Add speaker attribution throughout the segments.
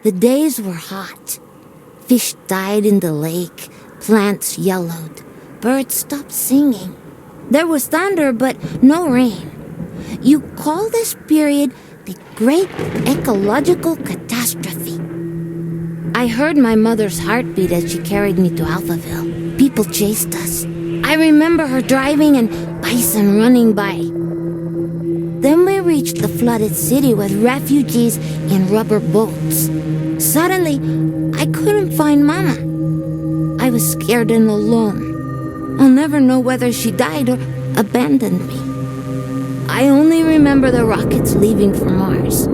Speaker 1: The days were hot. Fish died in the lake, plants yellowed, birds stopped singing. There was thunder, but no rain. You call this period the Great Ecological Catastrophe. I heard my mother's heartbeat as she carried me to Alphaville. People chased us. I remember her driving and bison running by. Then we reached the flooded city with refugees in rubber boats. Suddenly, I couldn't find Mama. I was scared and alone. I'll never know whether she died or abandoned me. I only remember the rockets leaving for Mars.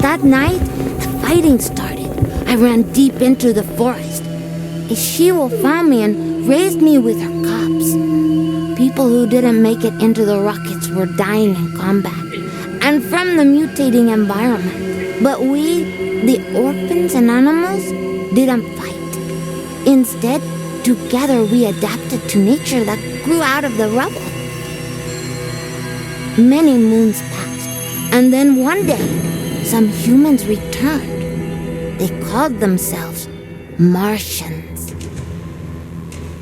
Speaker 1: That night, the fighting started. I ran deep into the forest. A she-wolf found me and raised me with her cubs. People who didn't make it into the rockets were dying in combat and from the mutating environment. But we, the orphans and animals, didn't fight. Instead, together we adapted to nature that grew out of the rubble. Many moons passed, and then one day, some humans returned. They called themselves Martians.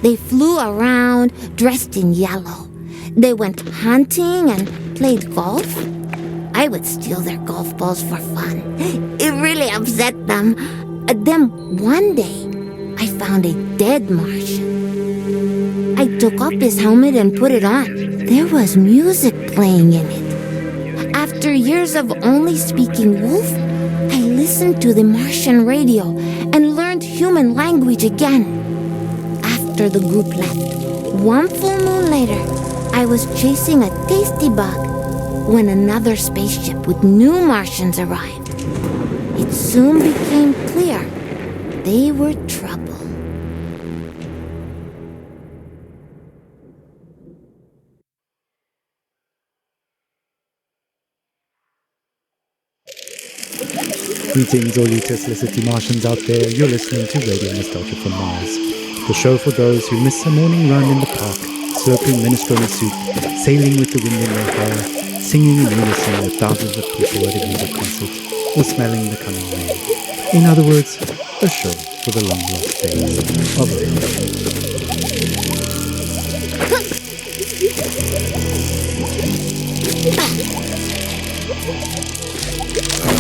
Speaker 1: They flew around dressed in yellow. They went hunting and played golf. I would steal their golf balls for fun. It really upset them. Then one day, I found a dead Martian. I took off his helmet and put it on. There was music playing in it. After years of only speaking wolf, I listened to the Martian radio and learned human language again. After the group left, one full moon later, I was chasing a tasty bug when another spaceship with new Martians arrived. It soon became clear they were trouble.
Speaker 2: Greetings, all you Tesla City Martians out there. You're listening to Radio Nostalgia from Mars, the show for those who miss a morning run in the park, slurping minestrone soup, sailing with the wind in their hair, singing in unison with thousands of people at a music concert, or smelling the coming rain. In other words, a show for the long-lost days of Earth.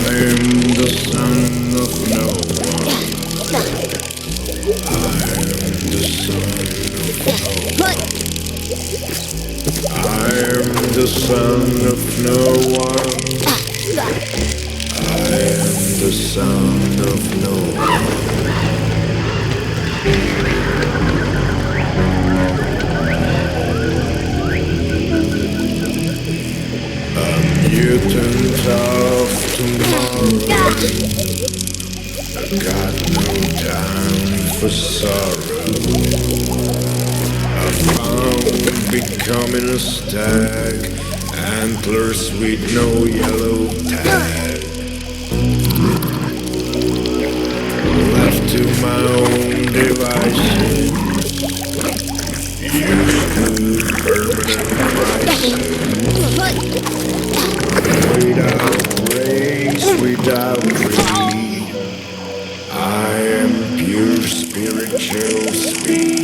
Speaker 3: I'm the son of no one. I'm the son of no one. I'm the son of no one. I am the son of no one. sorrow. I found becoming a stag, antlers with no yellow tag. Left to my own devices, used to permanent prices. Without race, without creed, I am pure spiritual speed.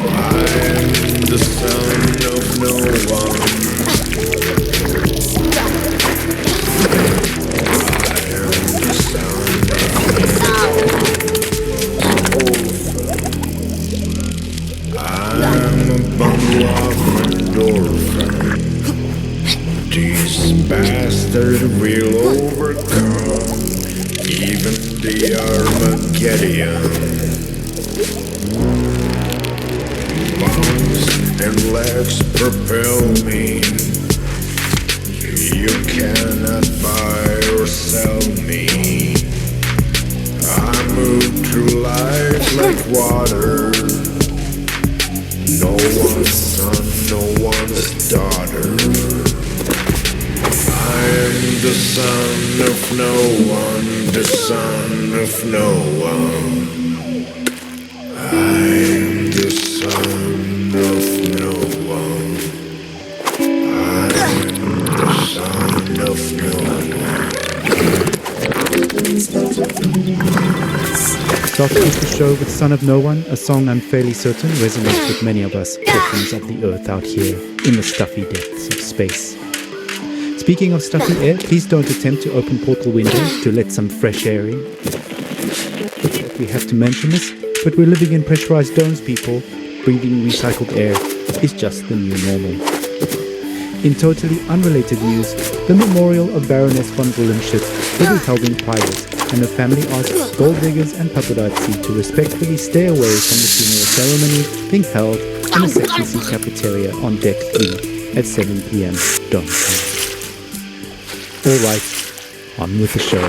Speaker 3: I am the son of no one. I am the son of I'm a bundle of endorphin. These bastards will overcome even the Armageddon. Lungs and legs propel me. You cannot buy or sell me. I move through life like water. No one's son, no one's daughter. I am the son of no one, the son of no one. I am the son of no one. I am the son of no one.
Speaker 2: Started off the show with Son of No One, a song I'm fairly certain resonates with many of us orphans of the earth out here in the stuffy depths of space. Speaking of stuffy air, please don't attempt to open portal windows to let some fresh air in. We have to mention this, but we're living in pressurized domes, people. Breathing recycled air is just the new normal. In totally unrelated news, the memorial of Baroness von Bullenshit will be held in private, and her family asks gold diggers and paparazzi to respectfully stay away from the funeral ceremony being held in the Section C cafeteria on Deck 3 at 7 p.m. downtown. Alright, on with the show.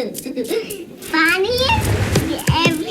Speaker 4: Funniest ever.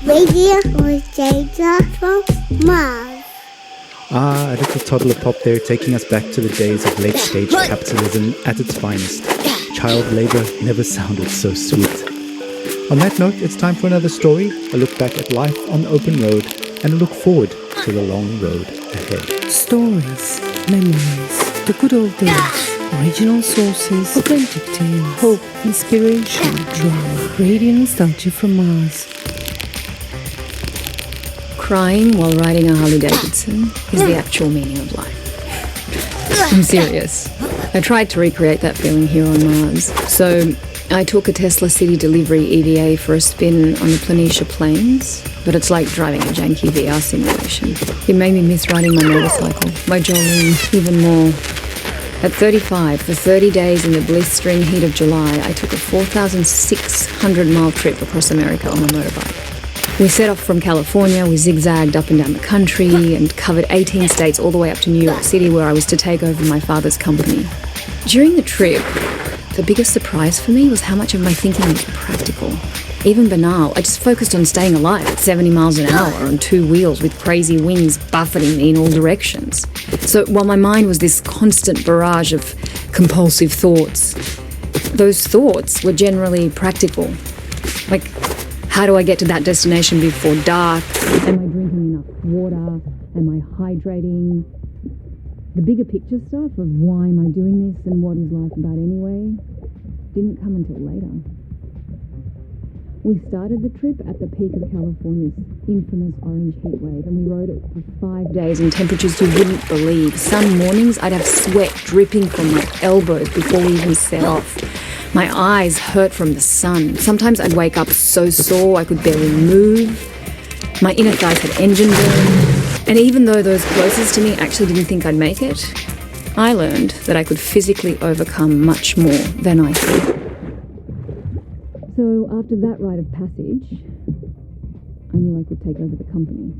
Speaker 4: Radio was data from Mars.
Speaker 2: Ah, a little toddler pop there, taking us back to the days of late-stage capitalism at its finest. Child labor never sounded so sweet. On that note, it's time for another story, a look back at life on the open road, and a look forward to the long road ahead.
Speaker 5: Stories, memories, the good old days, original sources, authentic tales, hope, inspiration, drama, radio nostalgia from Mars.
Speaker 6: Crying while riding a Harley Davidson is the actual meaning of life. I'm serious. I tried to recreate that feeling here on Mars. So I took a Tesla City Delivery EVA for a spin on the Planitia Plains, but it's like driving a janky VR simulation. It made me miss riding my motorcycle, my Jolene, even more. At 35, for 30 days in the blistering heat of July, I took a 4,600-mile trip across America on a motorbike. We set off from California, we zigzagged up and down the country and covered 18 states all the way up to New York City, where I was to take over my father's company. During the trip, the biggest surprise for me was how much of my thinking was practical. Even banal, I just focused on staying alive at 70 miles an hour on two wheels with crazy winds buffeting me in all directions. So while my mind was this constant barrage of compulsive thoughts, those thoughts were generally practical. Like, how do I get to that destination before dark? Am I drinking enough water? Am I hydrating? The bigger picture stuff of why am I doing this and what is life about anyway didn't come until later. We started the trip at the peak of California's infamous orange heat wave, and we rode it for 5 days in temperatures you wouldn't believe. Some mornings I'd have sweat dripping from my elbows before we even set off. My eyes hurt from the sun. Sometimes I'd wake up so sore I could barely move. My inner thighs had engine burn. And even though those closest to me actually didn't think I'd make it, I learned that I could physically overcome much more than I thought. So after that rite of passage, I knew I could take over the company.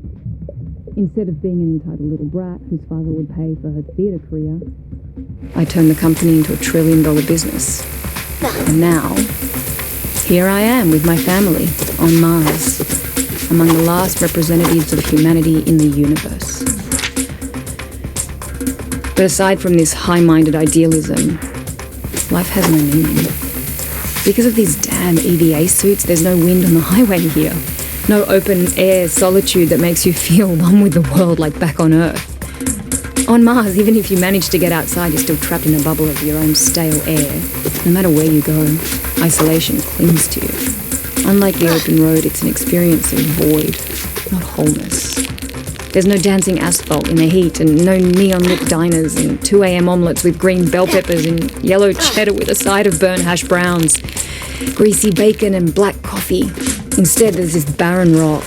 Speaker 6: Instead of being an entitled little brat whose father would pay for her theatre career, I turned the company into $1 trillion business. And now, here I am with my family on Mars, among the last representatives of humanity in the universe. But aside from this high-minded idealism, life has no meaning. Because of these damn EVA suits, there's no wind on the highway here. No open-air solitude that makes you feel one with the world like back on Earth. On Mars, even if you manage to get outside, you're still trapped in a bubble of your own stale air. No matter where you go, isolation clings to you. Unlike the open road, it's an experience of void, not wholeness. There's no dancing asphalt in the heat, and no neon-lit diners and 2 a.m. omelettes with green bell peppers and yellow cheddar with a side of burnt hash browns, greasy bacon and black coffee. Instead, there's this barren rock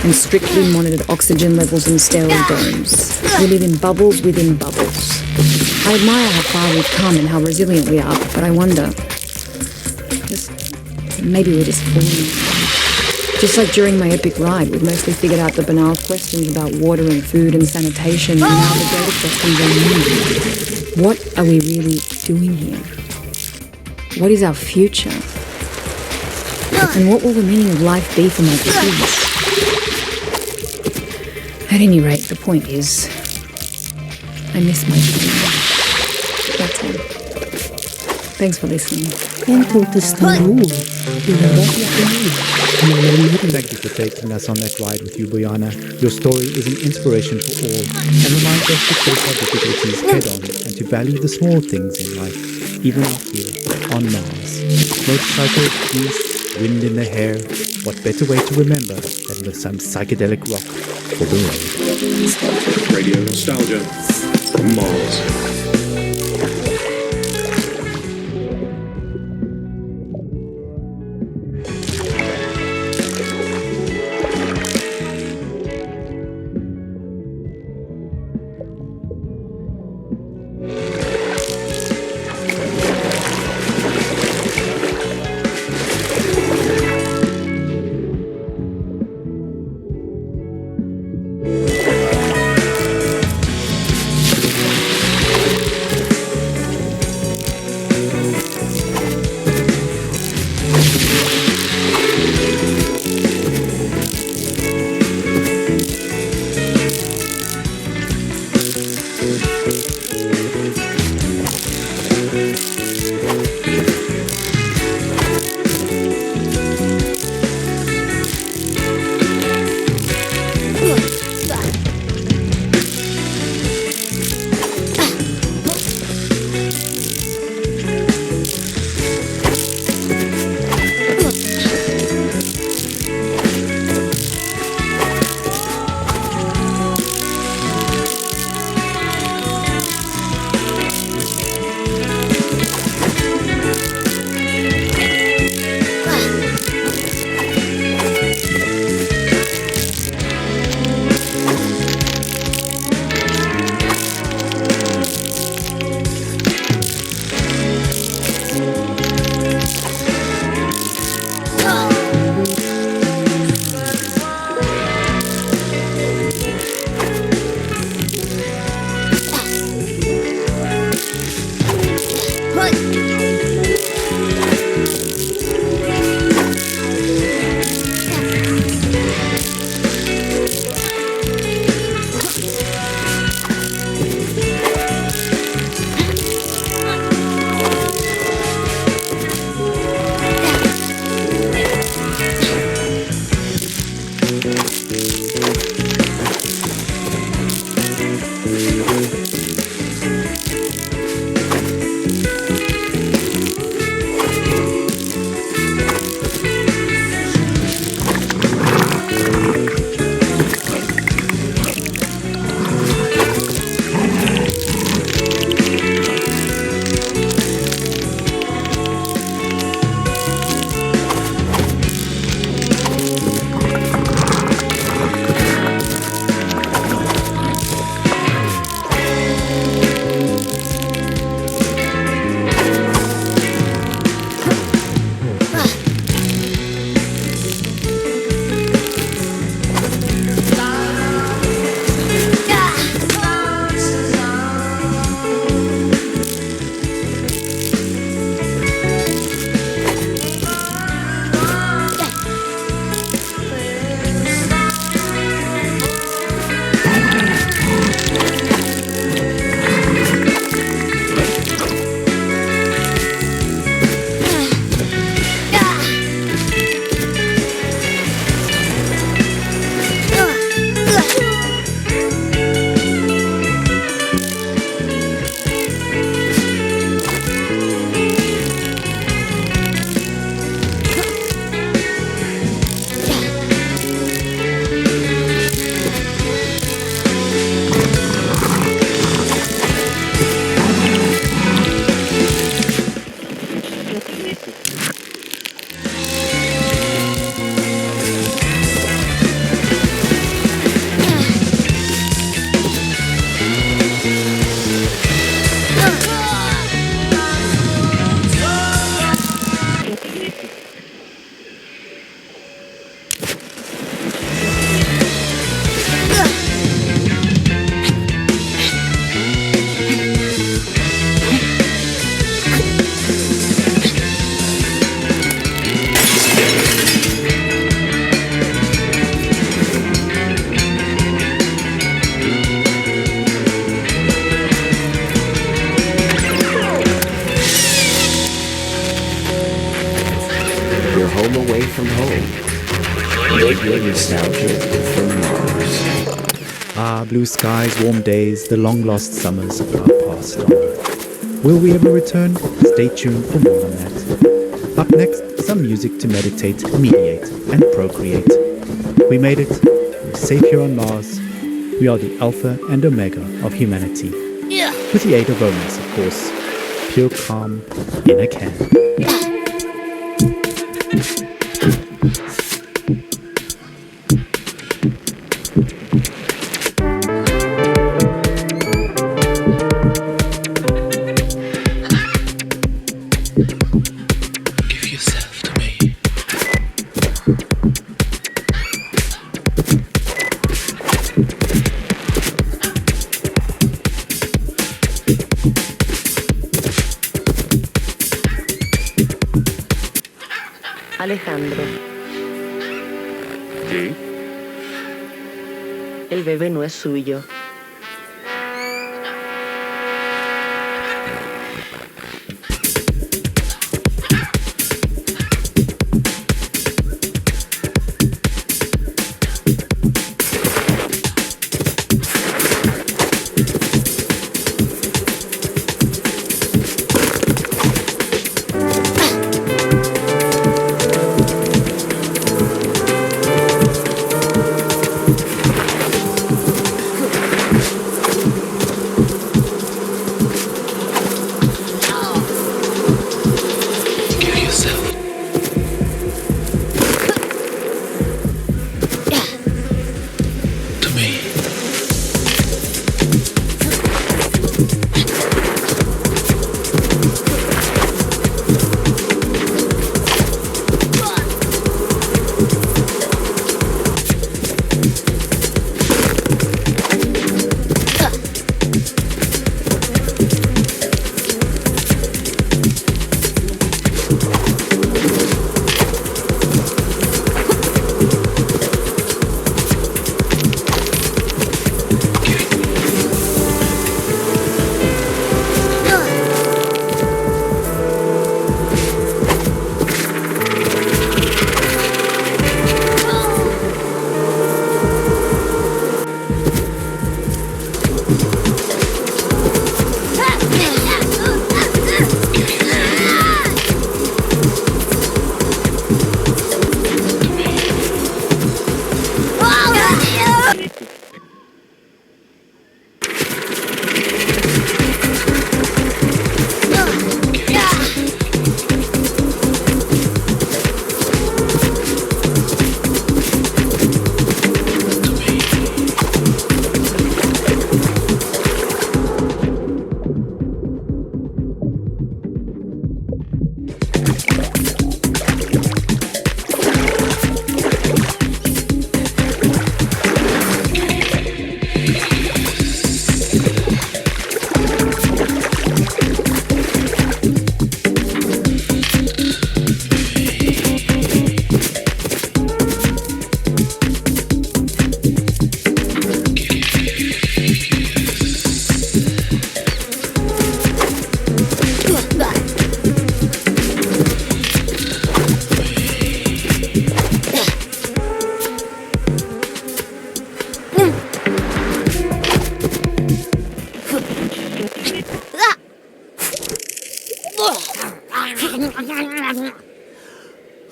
Speaker 6: and strictly monitored oxygen levels in sterile domes. We live in bubbles within bubbles. I admire how far we've come and how resilient we are, but I wonder, maybe we're just falling. Just like during my epic ride, we've mostly figured out the banal questions about water and food and sanitation, and now the greater questions are new. What are we really doing here? What is our future? And what will the meaning of life be for my kids? At any rate, the point is, I miss my family. That's all. Thanks for listening.
Speaker 5: Thank
Speaker 2: you for taking us on that ride with you, Bojana. Your story is an inspiration for all and reminds us to face our difficulties head on and to value the small things in life, even out here on Mars. Motorcycle, peace, wind in the hair. What better way to remember than with some psychedelic rock for the road?
Speaker 3: Radio nostalgia from Mars.
Speaker 7: home away from home. Radio nostalgia from Mars.
Speaker 2: Ah, blue skies, warm days, the long-lost summers of our past on Earth. Will we ever return? Stay tuned for more on that. Up next, some music to meditate, mediate, and procreate. We made it. We're safe here on Mars. We are the alpha and omega of humanity. With the aid of romance, of course. Pure calm in a can.
Speaker 8: Alejandro.
Speaker 9: ¿Sí?
Speaker 8: El bebé no es suyo.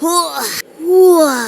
Speaker 1: Whoa.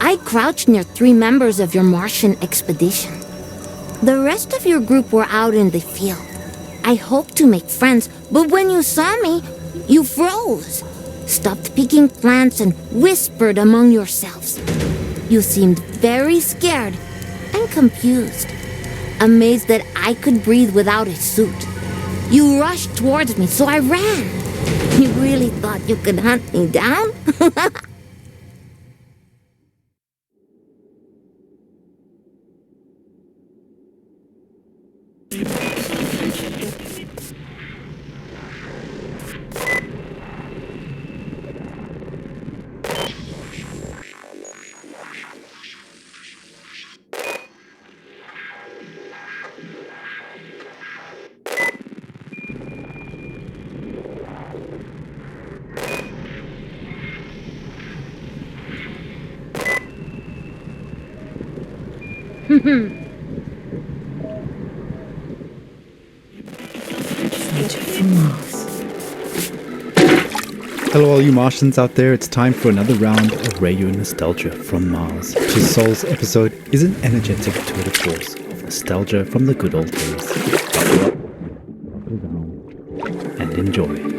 Speaker 1: I crouched near 3 members of your Martian expedition. The rest of your group were out in the field. I hoped to make friends, but when you saw me, you froze, stopped picking plants and whispered among yourselves. You seemed very scared and confused, amazed that I could breathe without a suit. You rushed towards me, so I ran. You really thought you could hunt me down?
Speaker 5: Nostalgia from Mars.
Speaker 2: Hello, all you Martians out there. It's time for another round of Radio Nostalgia from Mars. This Soul's episode is an energetic tour de force of nostalgia from the good old days. Buckle up, buckle down, and enjoy.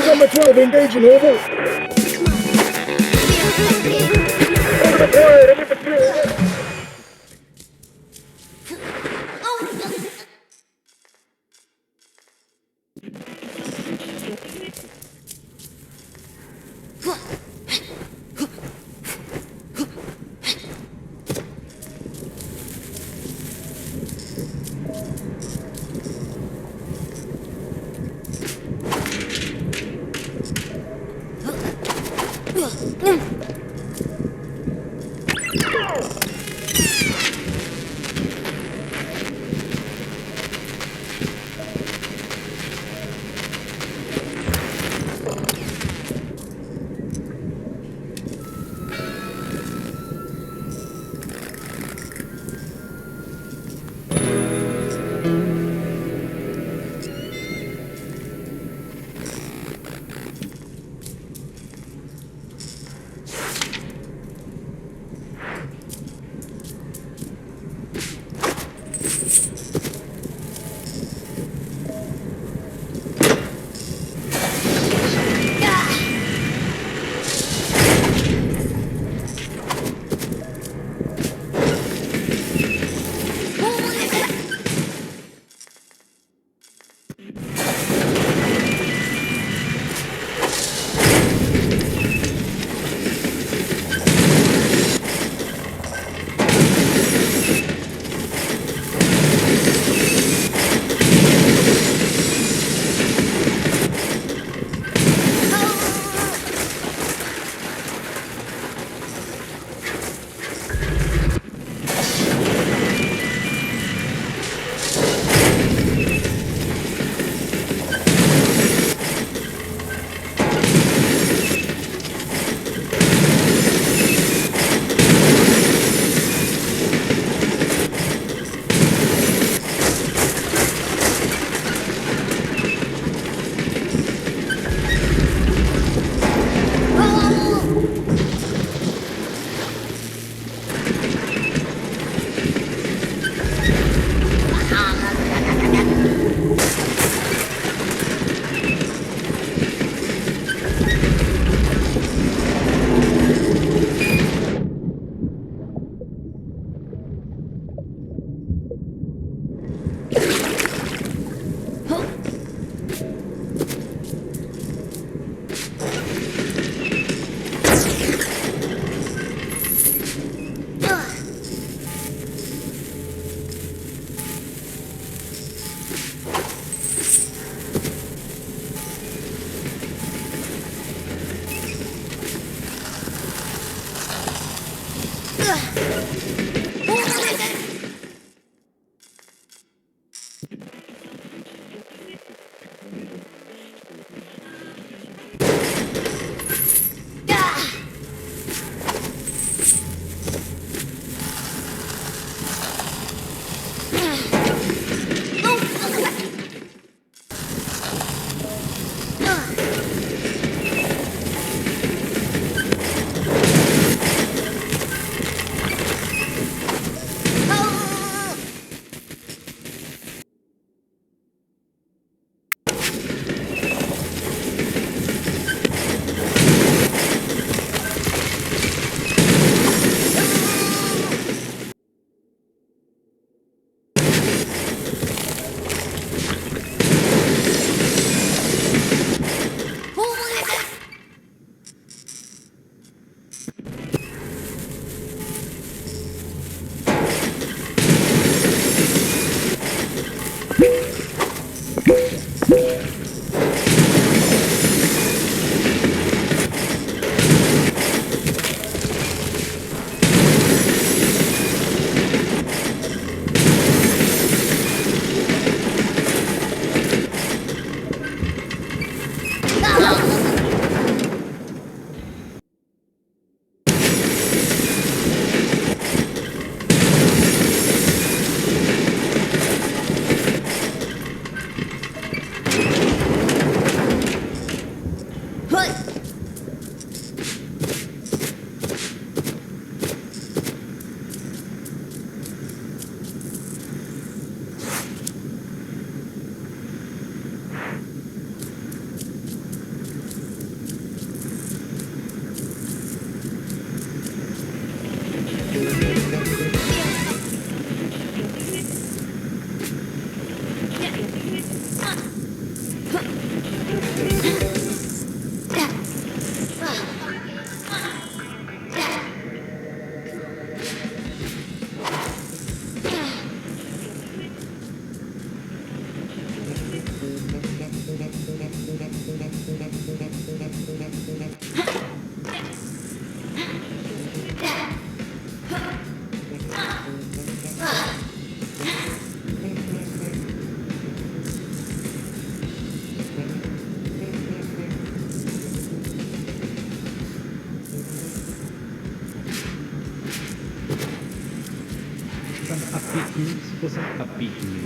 Speaker 3: Number 12, engaging over. Over the quiet, number 12.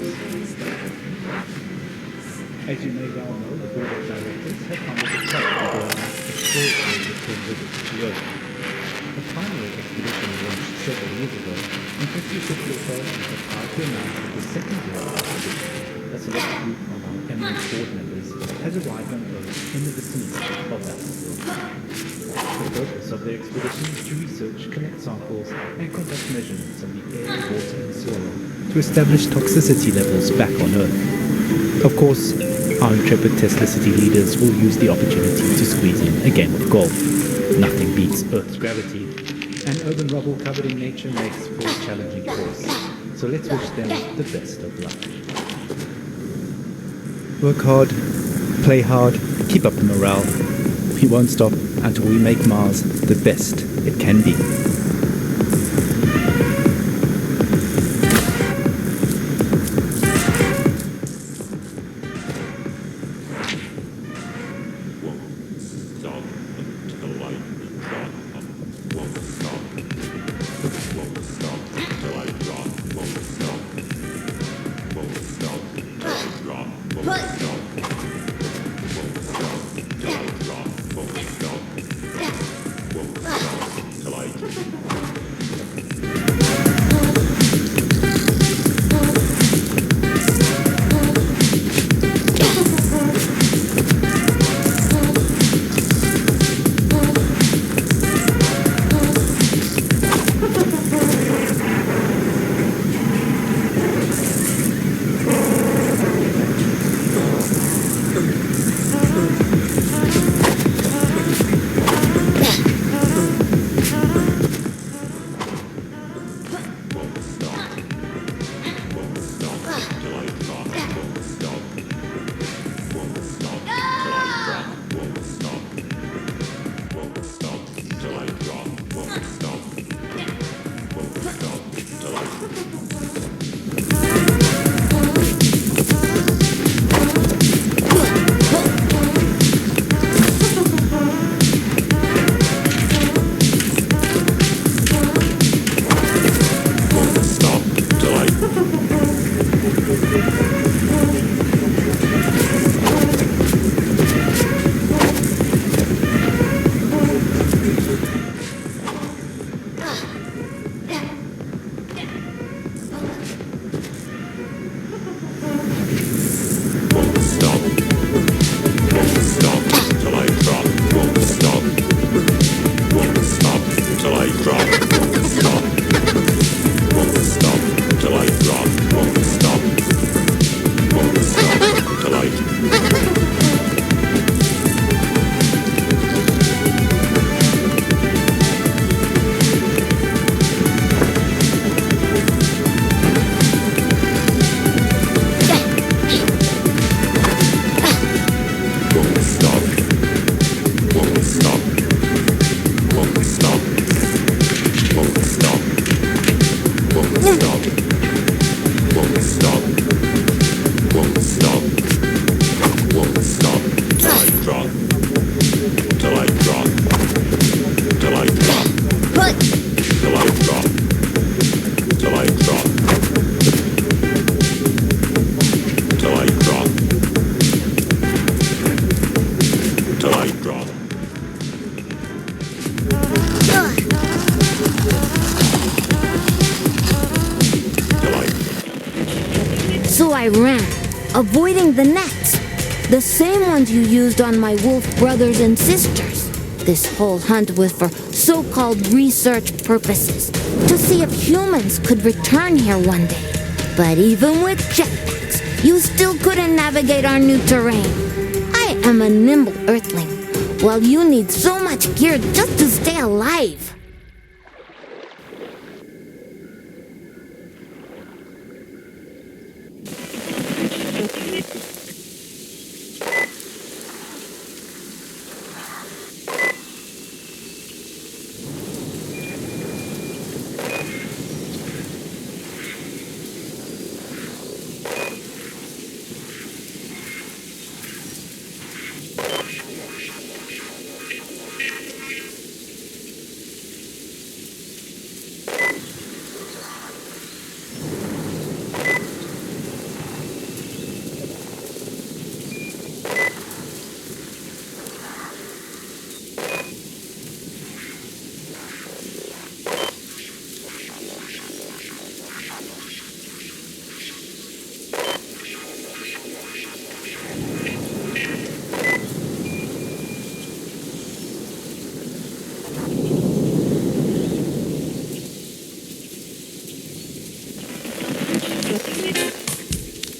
Speaker 2: As you may well know, the board of directors have funded a club to go on extraordinary return visits to Earth. The primary expedition launched several years ago, and Professor Pluto is proud to announce that the second year of the expedition, a select group of our eminent board members, has arrived on Earth in the vicinity of that world. The purpose of the expedition is to research, collect samples, and conduct measurements of the air, water, and soil to establish toxicity levels back on Earth. Of course, our intrepid Tesla City leaders will use the opportunity to squeeze in a game of golf. Nothing beats Earth's gravity, and urban rubble covered in nature makes for a challenging course. So let's wish them the best of luck. Work hard, play hard, keep up the morale. We won't stop until we make Mars the best it can be.
Speaker 1: So I ran, avoiding the nets. The same ones you used on my wolf brothers and sisters. This whole hunt was for so-called research purposes, to see if humans could return here one day. But even with jetpacks, you still couldn't navigate our new terrain. I am a nimble earthling, while you need so much gear just to stay alive.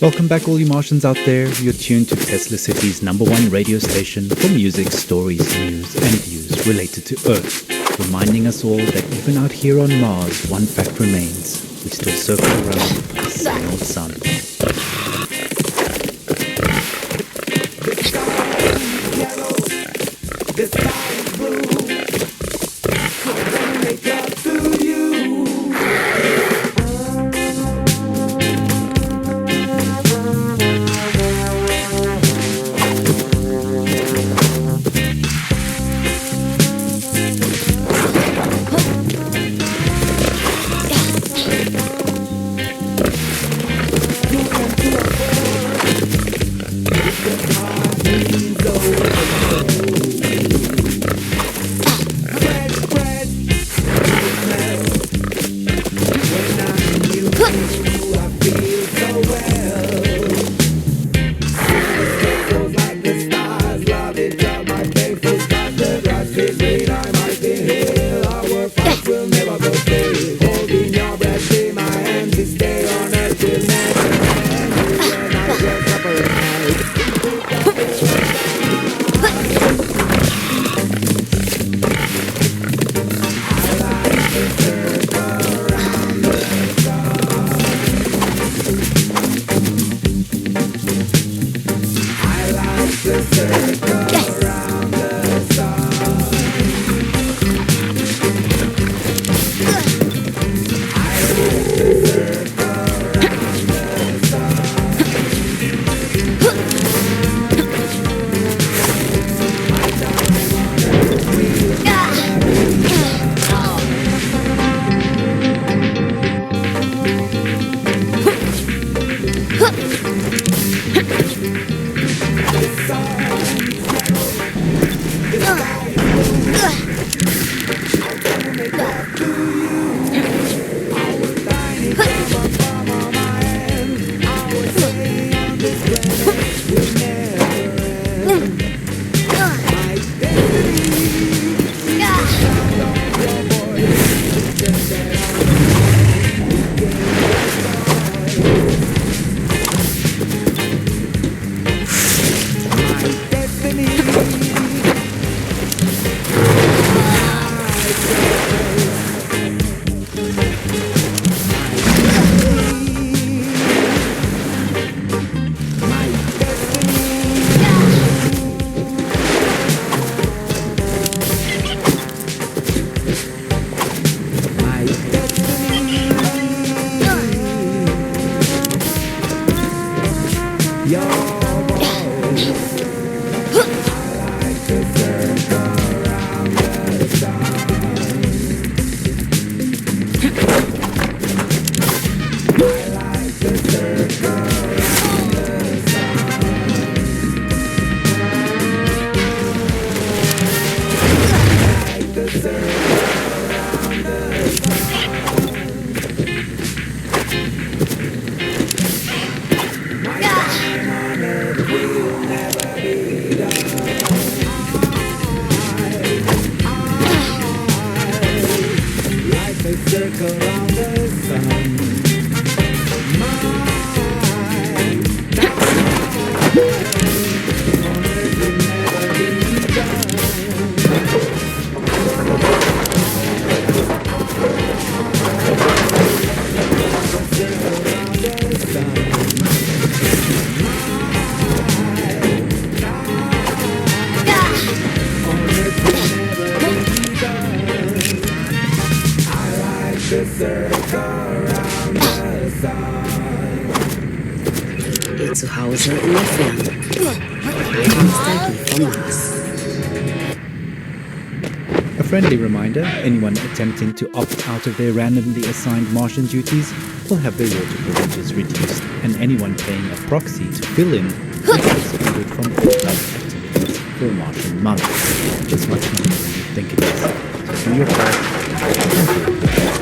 Speaker 2: Welcome back, all you Martians out there. You're tuned to Tesla City's #1 radio station for music, stories, news, and views related to Earth, reminding us all that even out here on Mars, one fact remains. We still circle around the same old sun.
Speaker 9: Zu Hause in der Ferne. Nostalgie vom Mars.
Speaker 2: A friendly reminder, anyone attempting to opt out of their randomly assigned Martian duties will have their water privileges reduced, and anyone paying a proxy to fill in will be excluded from all other activities for a Martian month. Just much longer than you think it is. So do your part and do your best.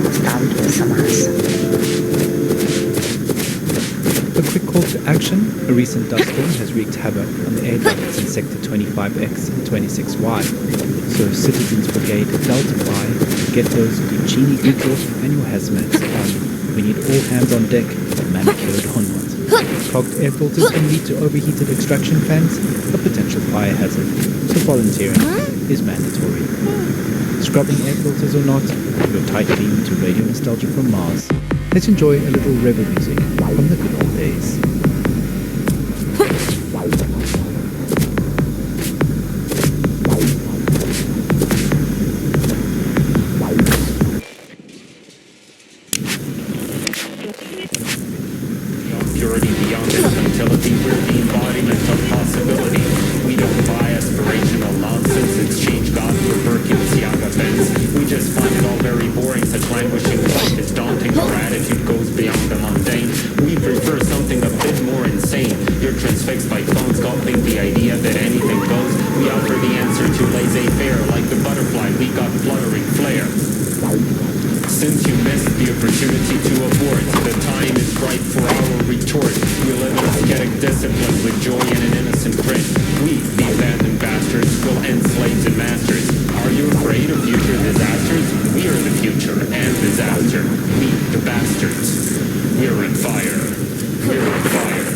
Speaker 9: nostalgia самаз.
Speaker 2: A quick call to action. A recent dust storm has wreaked havoc on the air ducts in Sector 25X and 26Y. So Citizens Brigade Delta Phi, get those Guccini googles and your hazmats on. We need all hands on deck, manicured onwards. Clogged air filters can lead to overheated extraction fans, a potential fire hazard. So volunteering is mandatory. Scrubbing air filters or not, you're tight beamed to Radio Nostalgia from Mars. Let's enjoy a little rebel music from the good old days.
Speaker 10: Purity beyond infantility, we're the embodiment of possibility. We don't buy aspirational nonsense, exchange God for Birkins, Yaga Benz. We just find it all very boring, such languishing life is daunting. Our attitude goes beyond the mundane. We prefer something a bit more insane. You're transfixed by phones, gulping the idea that anything goes. We offer the answer to laissez-faire, like the butterfly, we got fluttering flair. Since you missed the opportunity to abort, the time is ripe for our retort. We live in ascetic discipline with joy and an innocent grin. We, the abandoned bastards, will enslave the masters. Are you afraid of future disasters? We are the future and disaster. We, the bastards. We're on fire. We're on fire.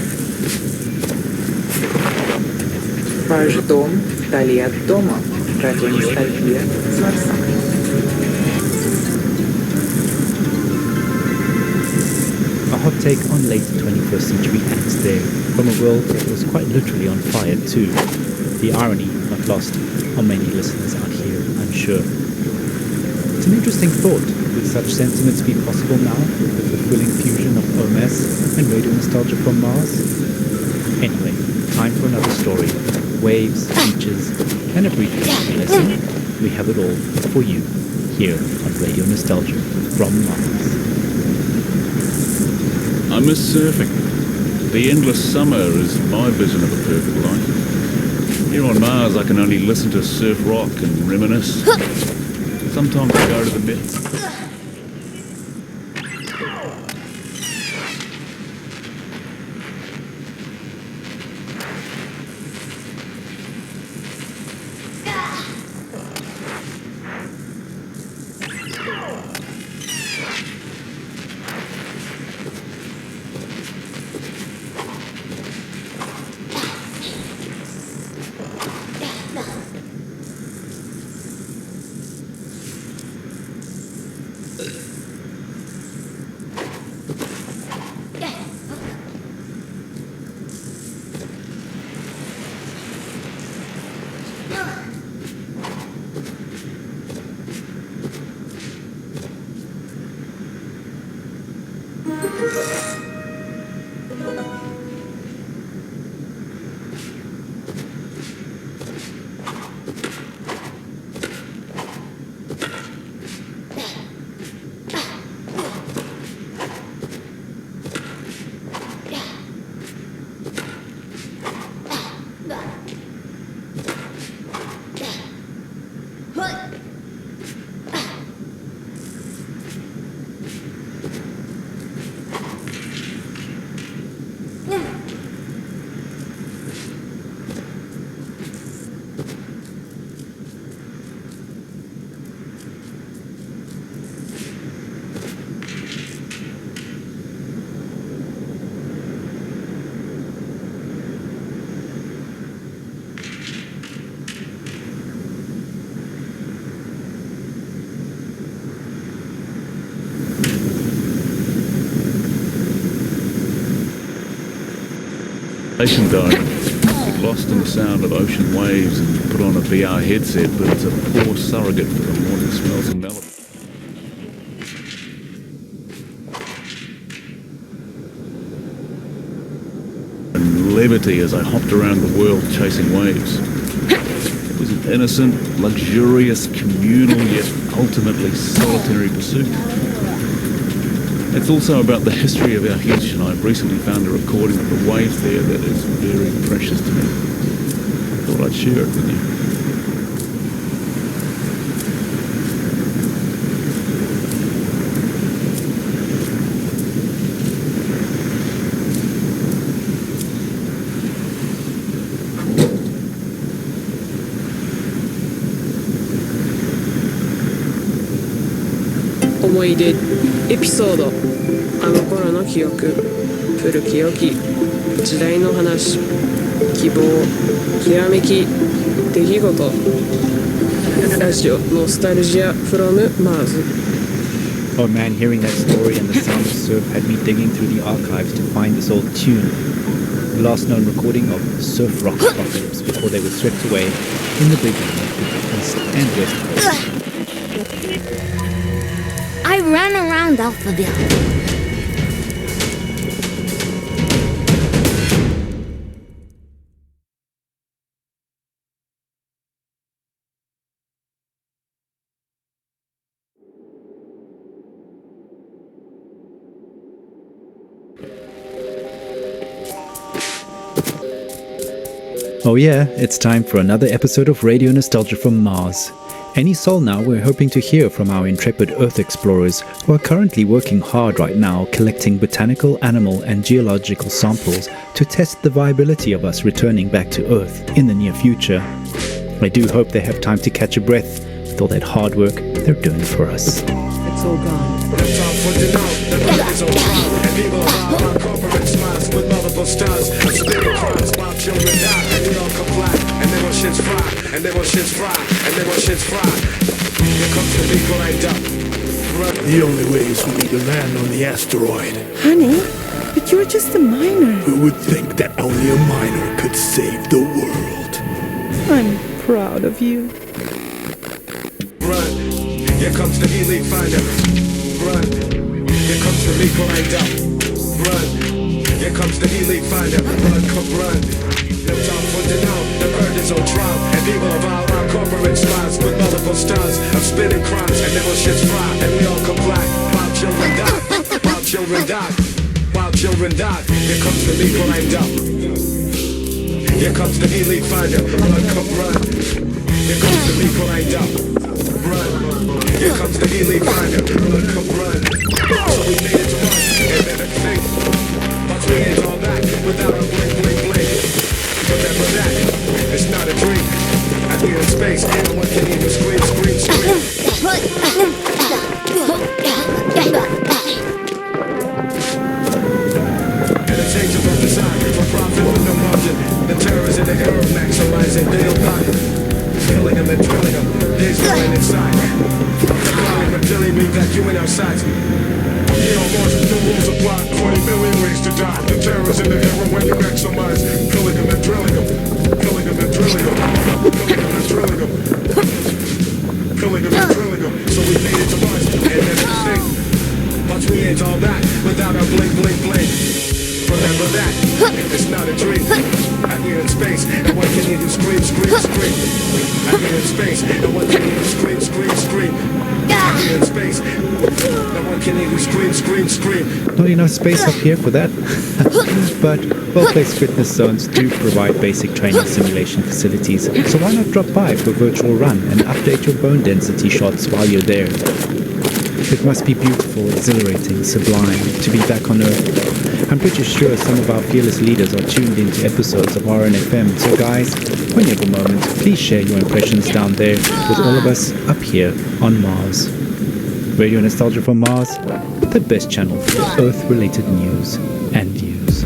Speaker 11: Ваш дом вдали от дома. Радионостальгия с Марсом.
Speaker 2: A hot take on late 21st century acts there, from a world that was quite literally on fire too. The irony not lost on many listeners out here, I'm sure. It's an interesting thought. Would such sentiments be possible now with the full infusion of OMS and radio nostalgia from Mars? Anyway, time for another story. Waves, beaches, and a brief history lesson. We have it all for you here on Radio Nostalgia from Mars.
Speaker 12: I miss surfing. The endless summer is my vision of a perfect life. Here on Mars, I can only listen to surf rock and reminisce. Sometimes I go to the net. Dive, get lost in the sound of ocean waves and put on a VR headset, but it's a poor surrogate for the morning smells and melody. And levity as I hopped around the world chasing waves. It was an innocent, luxurious, communal, yet ultimately solitary pursuit. It's also about the history of our huge, and I've recently found a recording of the waves there that is very precious to me. I thought I'd share it with you.
Speaker 13: 思い出エピソード、あの頃の記憶、古き良き時代の話、希望、きらめき、出来事、ラジオノスタルジア from Mars.
Speaker 2: Oh man, hearing that story and the sound of surf had me digging through the archives to find this old tune. The last known recording of surf rock apocalypse before they were swept away in the big one of the east and west coast.
Speaker 1: I ran around Alphaville.
Speaker 2: Oh yeah, it's time for another episode of Radio Nostalgia from Mars. Any soul now, we're hoping to hear from our intrepid Earth explorers who are currently working hard right now collecting botanical, animal and geological samples to test the viability of us returning back to Earth in the near future. I do hope they have time to catch a breath with all that hard work they're doing for us.
Speaker 5: It's all gone.
Speaker 3: The only way is for me to land on the asteroid.
Speaker 5: Honey, but you're just a miner.
Speaker 3: Who would think that only a miner could save the world?
Speaker 5: I'm proud of you.
Speaker 3: Run, here comes the elite finder. Run, here comes the lead grinder. Run, here comes the elite finder. Run, come run. No time for denial, the earth is on trial. And people of our corporate smiles with multiple stars of spinning crimes. And then shit's fry, and we all comply. While children die, while children die, while children die. Here comes the lead grinder. Here comes the elite finder. Run, come run. Here comes the lead grinder. Run. Here comes the elite finder. Run, come run. So we made it to run, and then a thing. But we ain't all that without a blink, blink, blink. Remember that, it's not a dream. I be in space, and one can even scream, scream, scream. And a change of design, for profit with no margin. The terrors in the air of maximizing bail pocket. Killing them and drilling them, days going inside. Calling reptilian means that you in our sights. You know, Mars, the rules apply, 20 million ways to die. The terrors in the air when you maximize. Killing them and drilling them, killing them and drilling them, killing them and drilling them, killing them and drilling them. So we made it to Mars, and everything. But we ain't all that without our blink, blink, blink. Remember that, it's not a dream. I'm here in space, and one can hear you scream, scream, scream. I'm here in space, and one can hear you scream, scream, scream. I'm here in space, and one can hear you scream, scream, scream.
Speaker 2: Not enough space up here for that. But well-placed fitness zones do provide basic training simulation facilities, so why not drop by for a virtual run and update your bone density shots while you're there. It must be beautiful, exhilarating, sublime to be back on Earth. I'm pretty sure some of our fearless leaders are tuned into episodes of RNFM, so guys, when you have a moment, please share your impressions down there with all of us up here on Mars. Radio Nostalgia from Mars, the best channel for Earth-related news and views.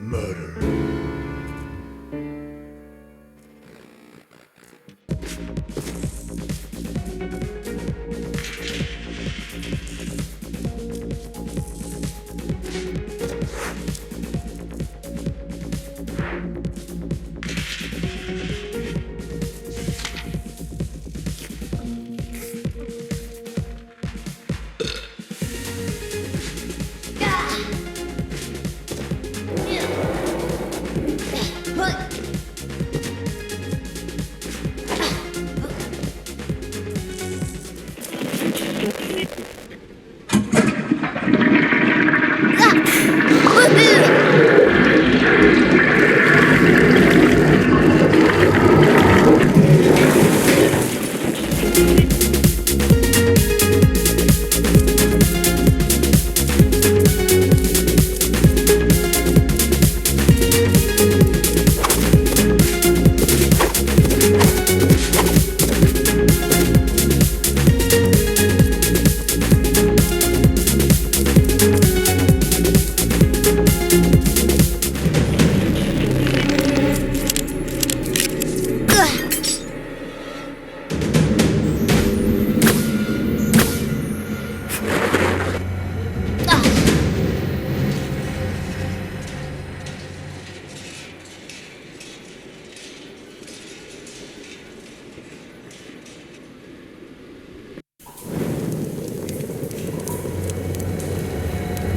Speaker 3: murder.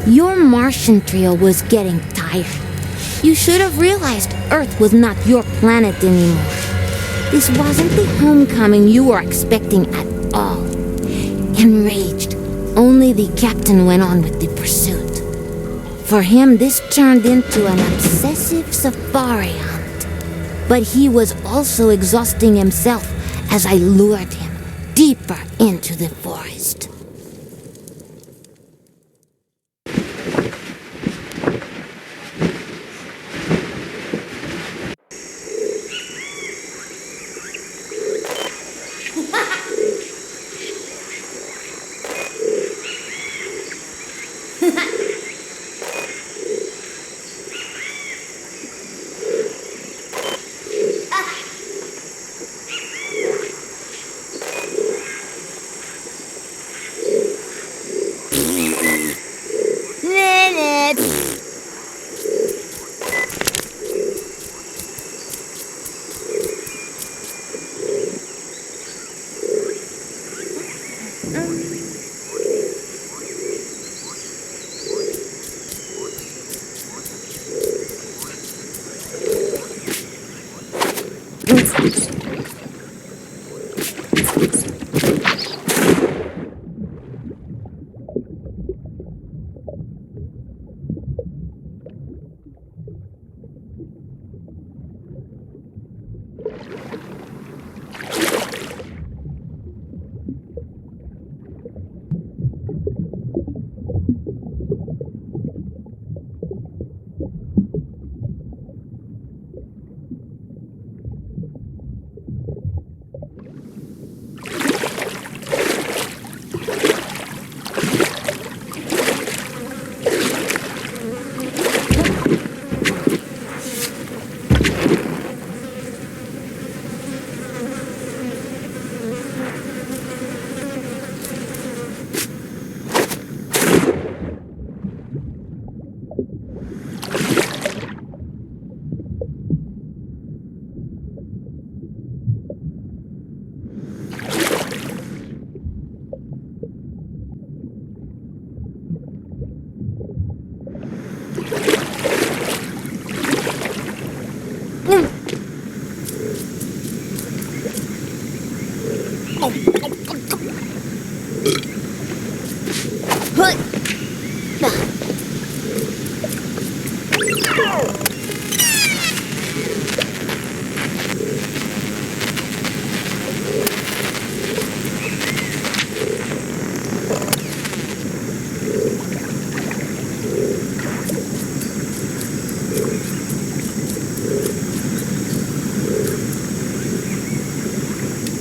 Speaker 1: Your Martian trio was getting tired. You should have realized Earth was not your planet anymore. This wasn't the homecoming you were expecting at all. Enraged, only the captain went on with the pursuit. For him, this turned into an obsessive safari hunt. But he was also exhausting himself as I lured him deeper into the forest.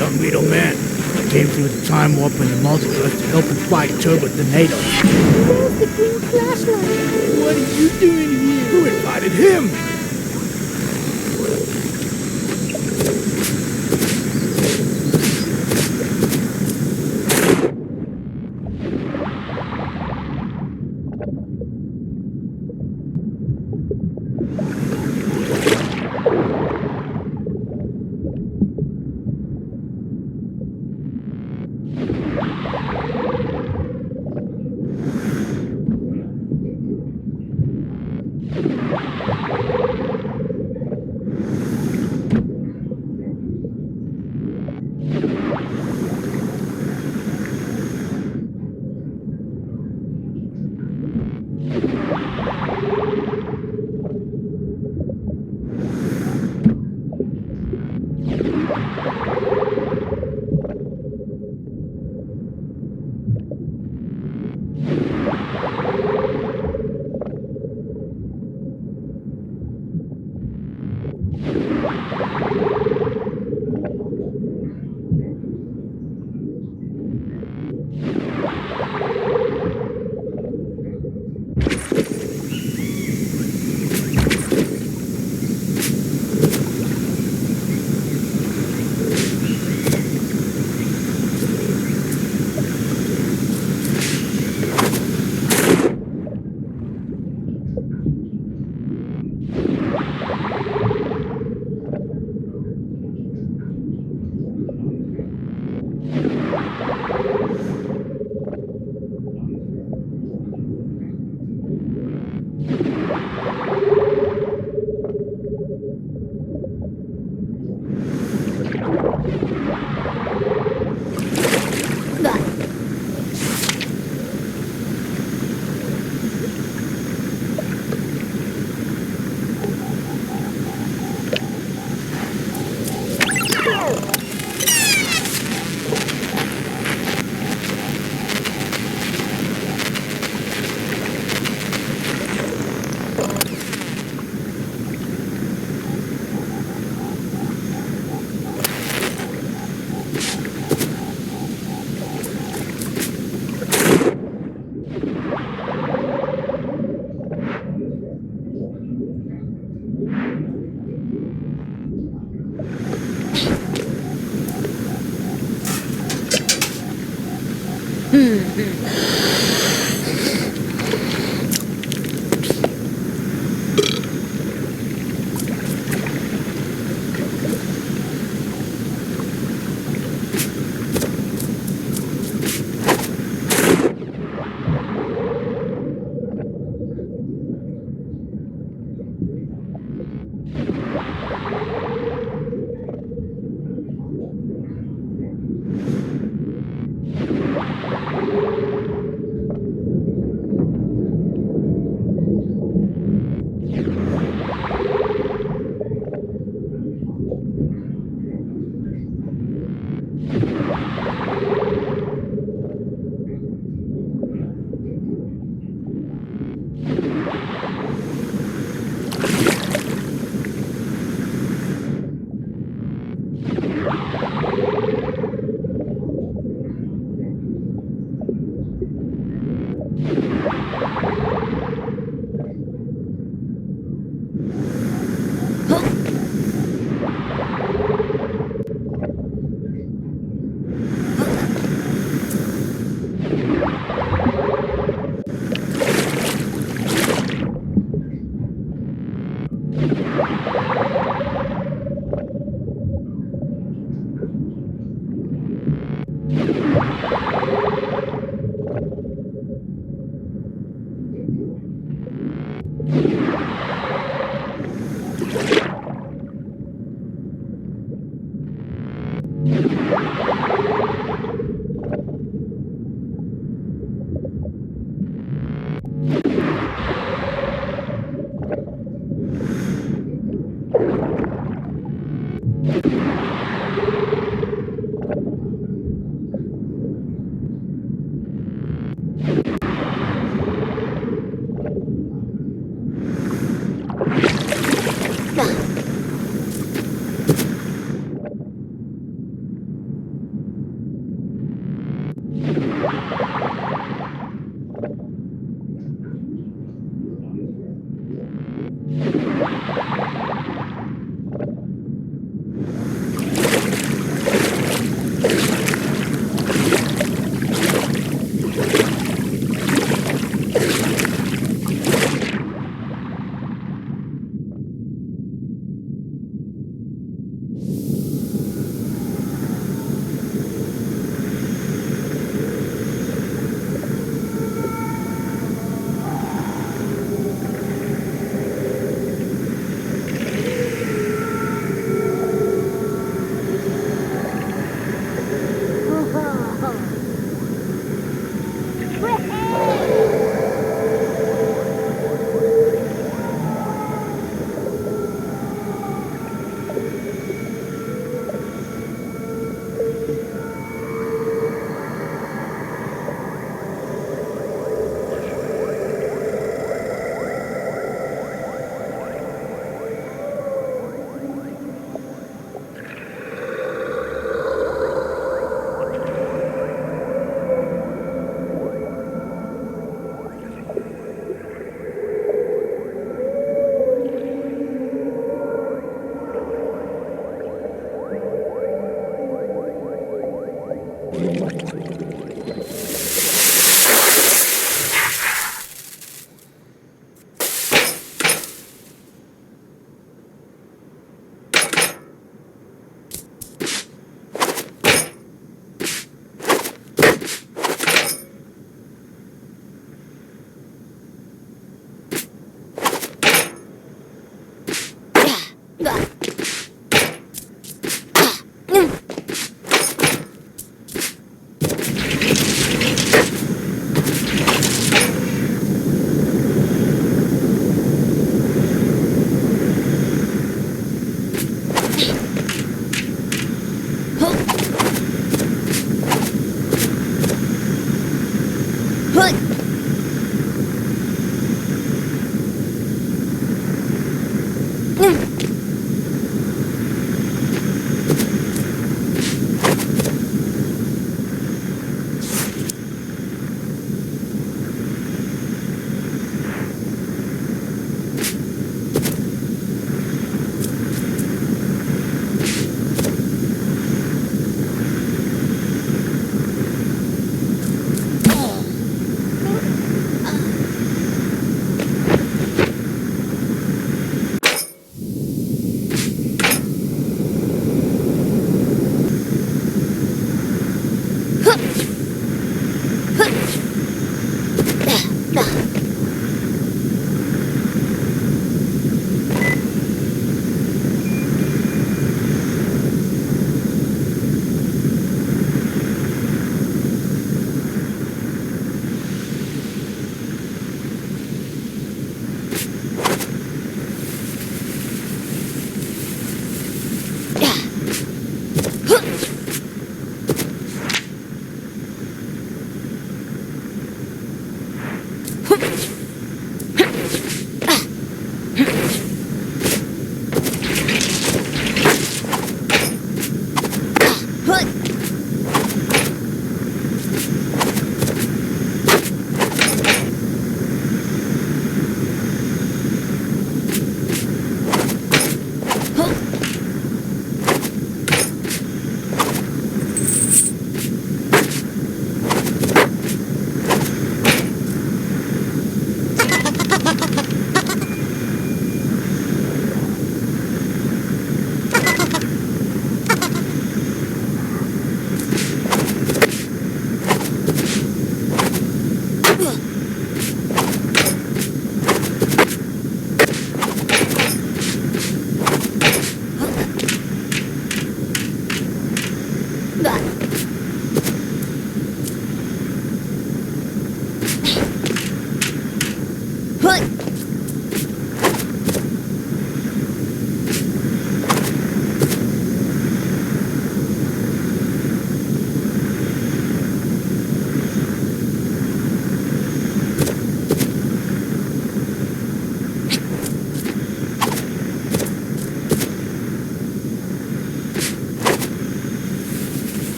Speaker 14: Young little man, I came through the time warp and the multiverse to help you fight Turbo Tornado.
Speaker 4: Where's the green flashlight?
Speaker 14: What are you doing here? Who invited him!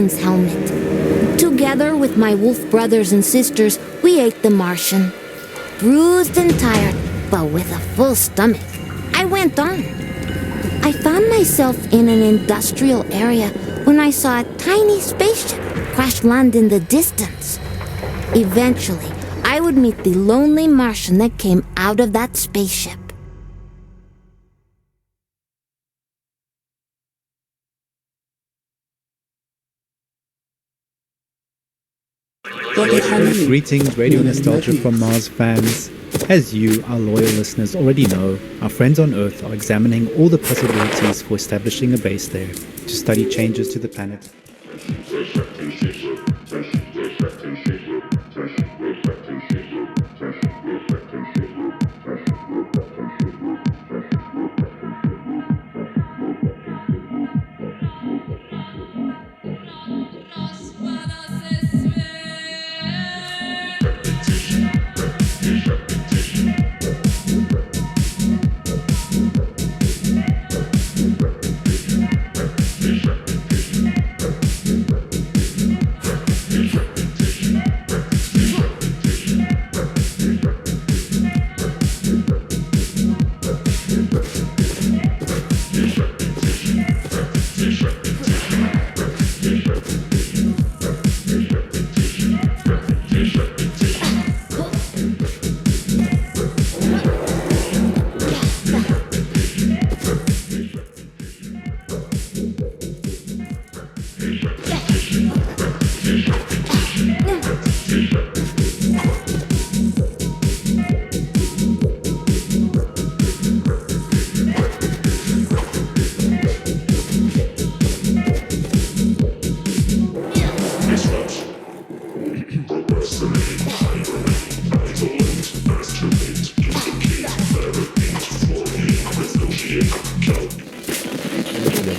Speaker 1: Helmet. Together with my wolf brothers and sisters, we ate the Martian. Bruised and tired, but with a full stomach. I went on. I found myself in an industrial area when I saw a tiny spaceship crash land in the distance. Eventually, I would meet the lonely Martian that came out of that spaceship.
Speaker 2: Greetings, Radio Nostalgia from Mars fans. As you, our loyal listeners, already know, our friends on Earth are examining all the possibilities for establishing a base there to study changes to the planet.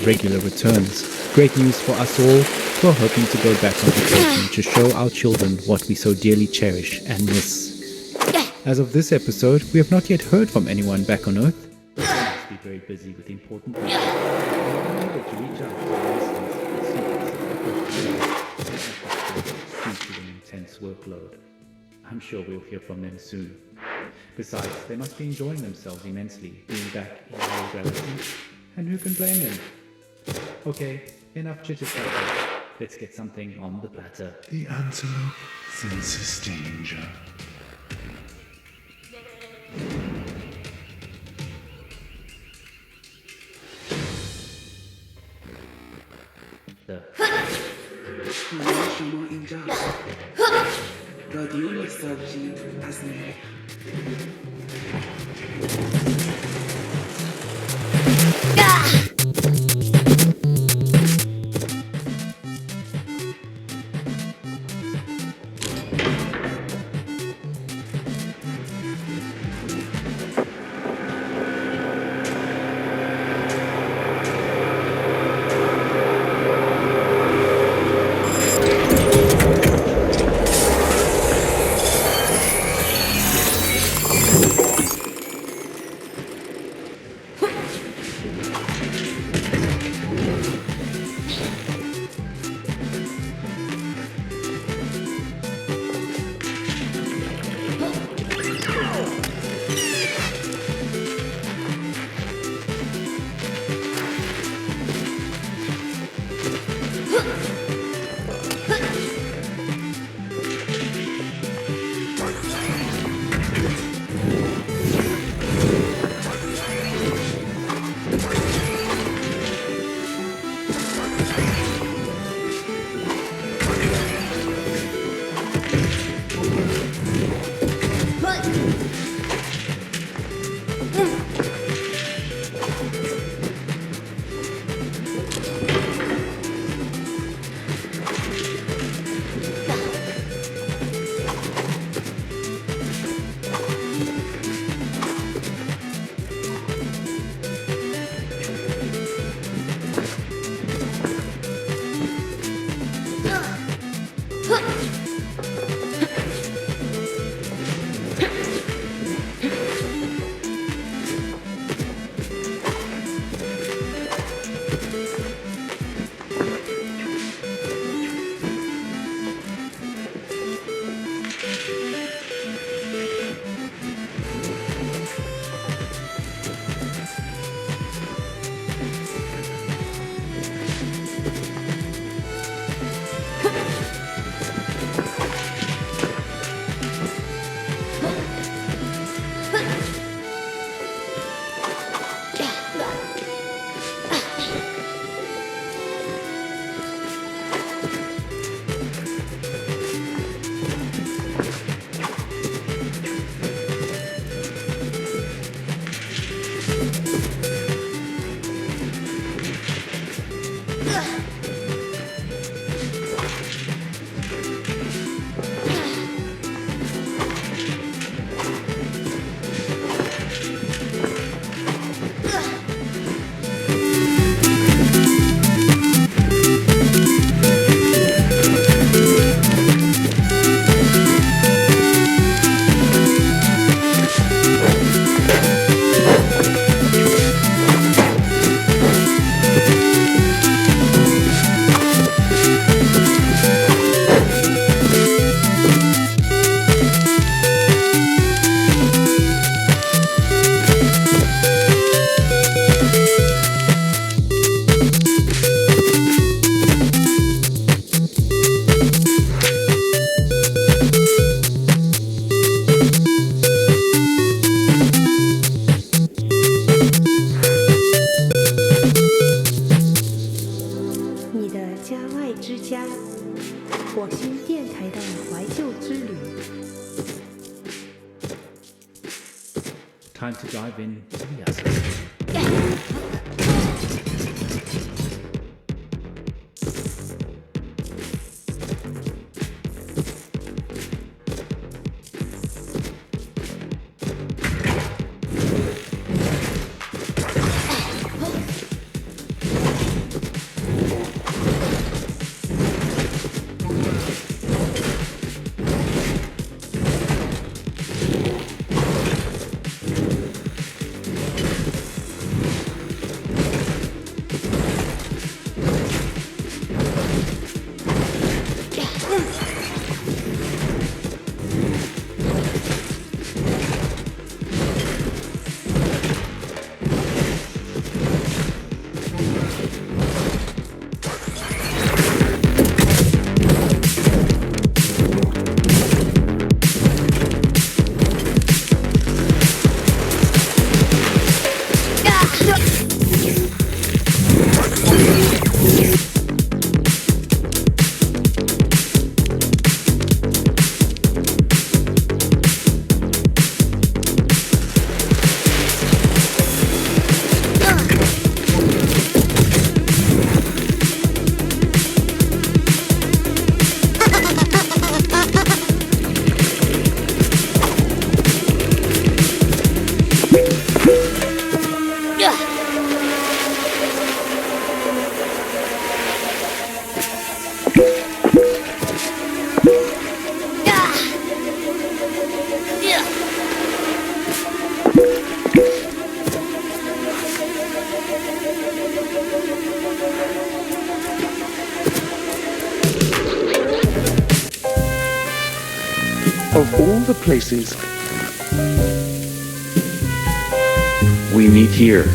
Speaker 2: Regular returns. Great news for us all who are hoping to go back on vacation to show our children what we so dearly cherish and miss. As of this episode, we have not yet heard from anyone back on Earth. We must be very busy with important work. Remember to reach out to our listeners due to an intense workload. I'm sure we'll hear from them soon. Besides, they must be enjoying themselves immensely being back in low gravity. And who can blame them? Okay, enough chit-chat. Let's get something on the platter.
Speaker 3: The antelope senses danger.
Speaker 9: شما اینجاست. رادیو نوستالژی از نیویورک.
Speaker 5: 你的家外之家，火星电台的怀旧之旅。
Speaker 2: Time to dive in to the essence.
Speaker 15: Of all the places we meet here.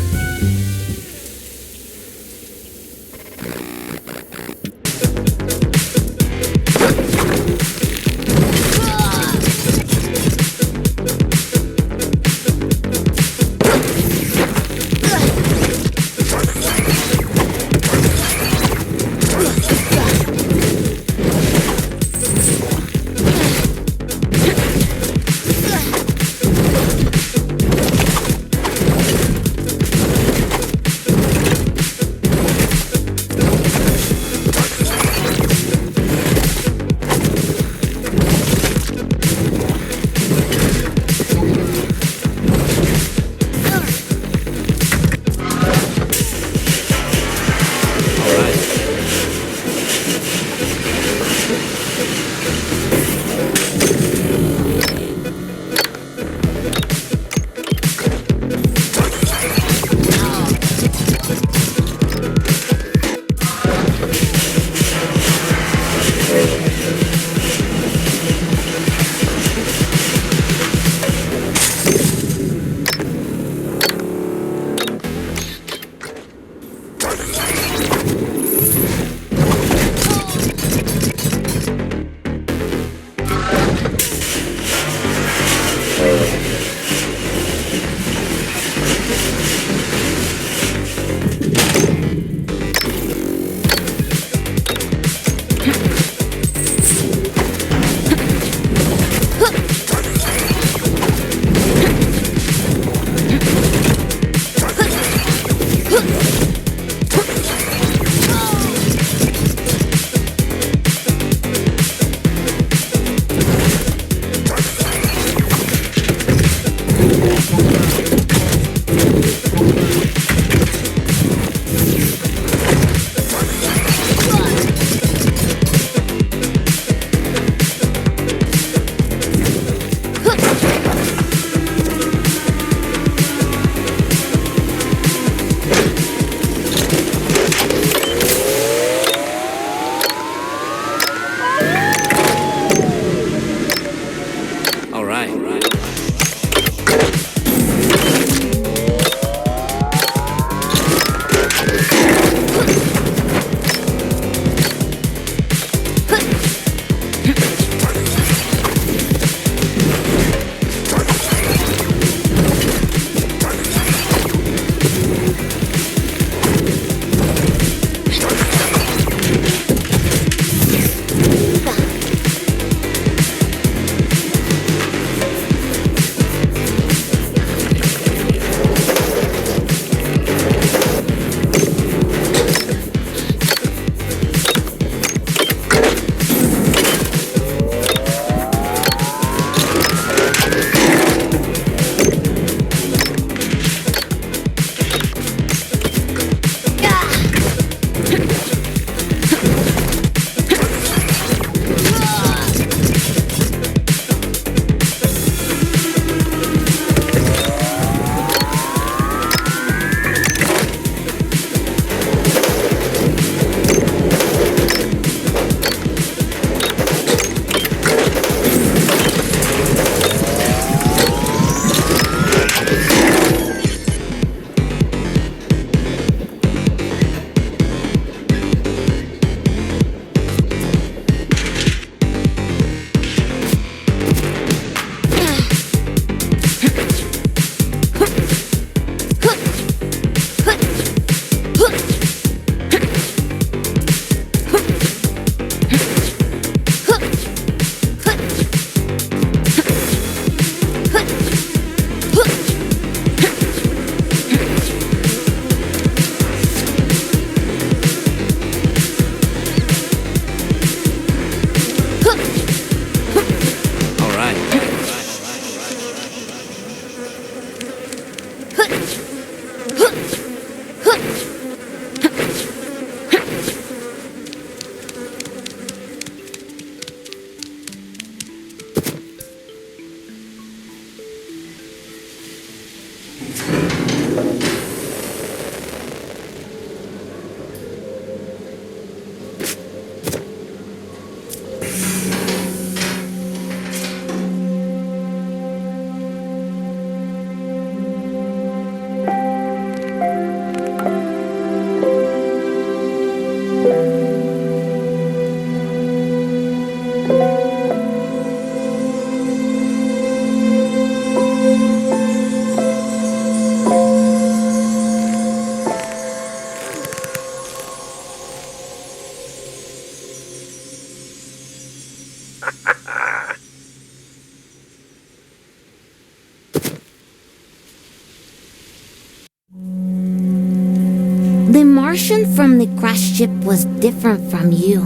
Speaker 1: The Martian from the crashed ship was different from you.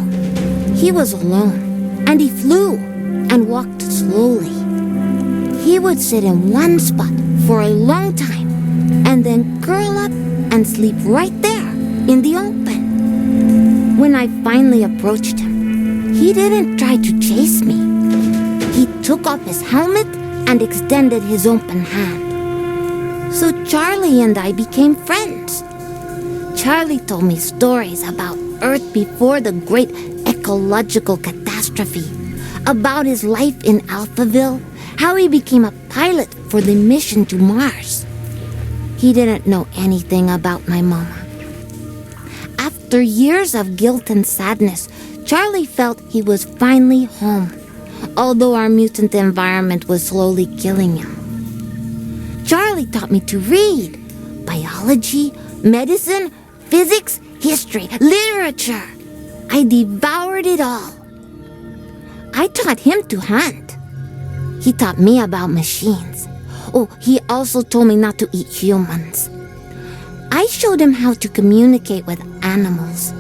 Speaker 1: He was alone, and he flew and walked slowly. He would sit in one spot for a long time and then curl up and sleep right there in the open. When I finally approached him, he didn't try to chase me. He took off his helmet and extended his open hand. So Charlie and I became friends. Charlie told me stories about Earth before the great ecological catastrophe, about his life in Alphaville, how he became a pilot for the mission to Mars. He didn't know anything about my mama. After years of guilt and sadness, Charlie felt he was finally home, although our mutant environment was slowly killing him. Charlie taught me to read biology, medicine, physics, history, literature. I devoured it all. I taught him to hunt. He taught me about machines. Oh, he also told me not to eat humans. I showed him how to communicate with animals.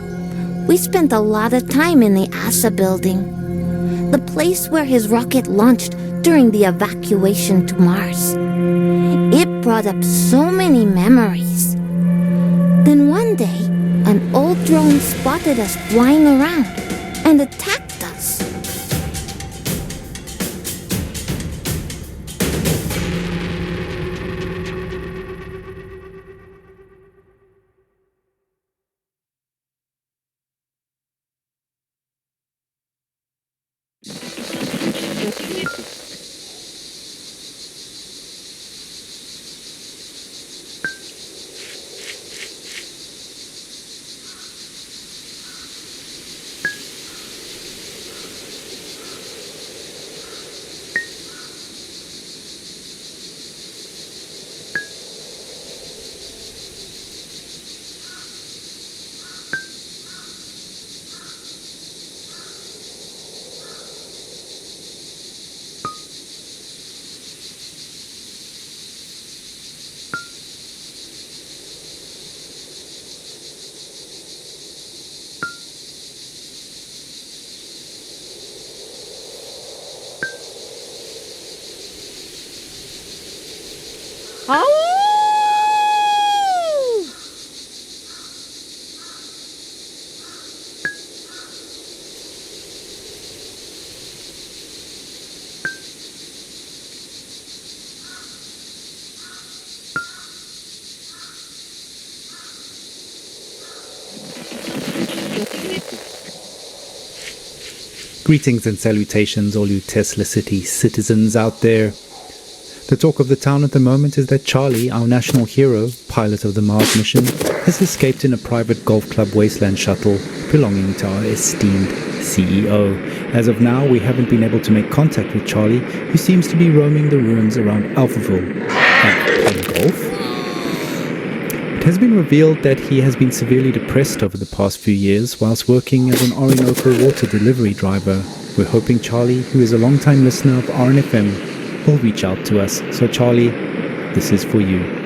Speaker 1: We spent a lot of time in the ASA building, the place where his rocket launched during the evacuation to Mars. It brought up so many memories. Then one day, an old drone spotted us flying around and attacked us.
Speaker 2: Greetings and salutations, all you Tesla City citizens out there. The talk of the town at the moment is that Charlie, our national hero, pilot of the Mars mission, has escaped in a private golf club wasteland shuttle belonging to our esteemed CEO. As of now, we haven't been able to make contact with Charlie, who seems to be roaming the ruins around Alphaville playing golf. It has been revealed that he has been severely depressed over the past few years whilst working as an Orinoco water delivery driver. We're hoping Charlie, who is a long-time listener of RNFM, will reach out to us. So Charlie, this is for you.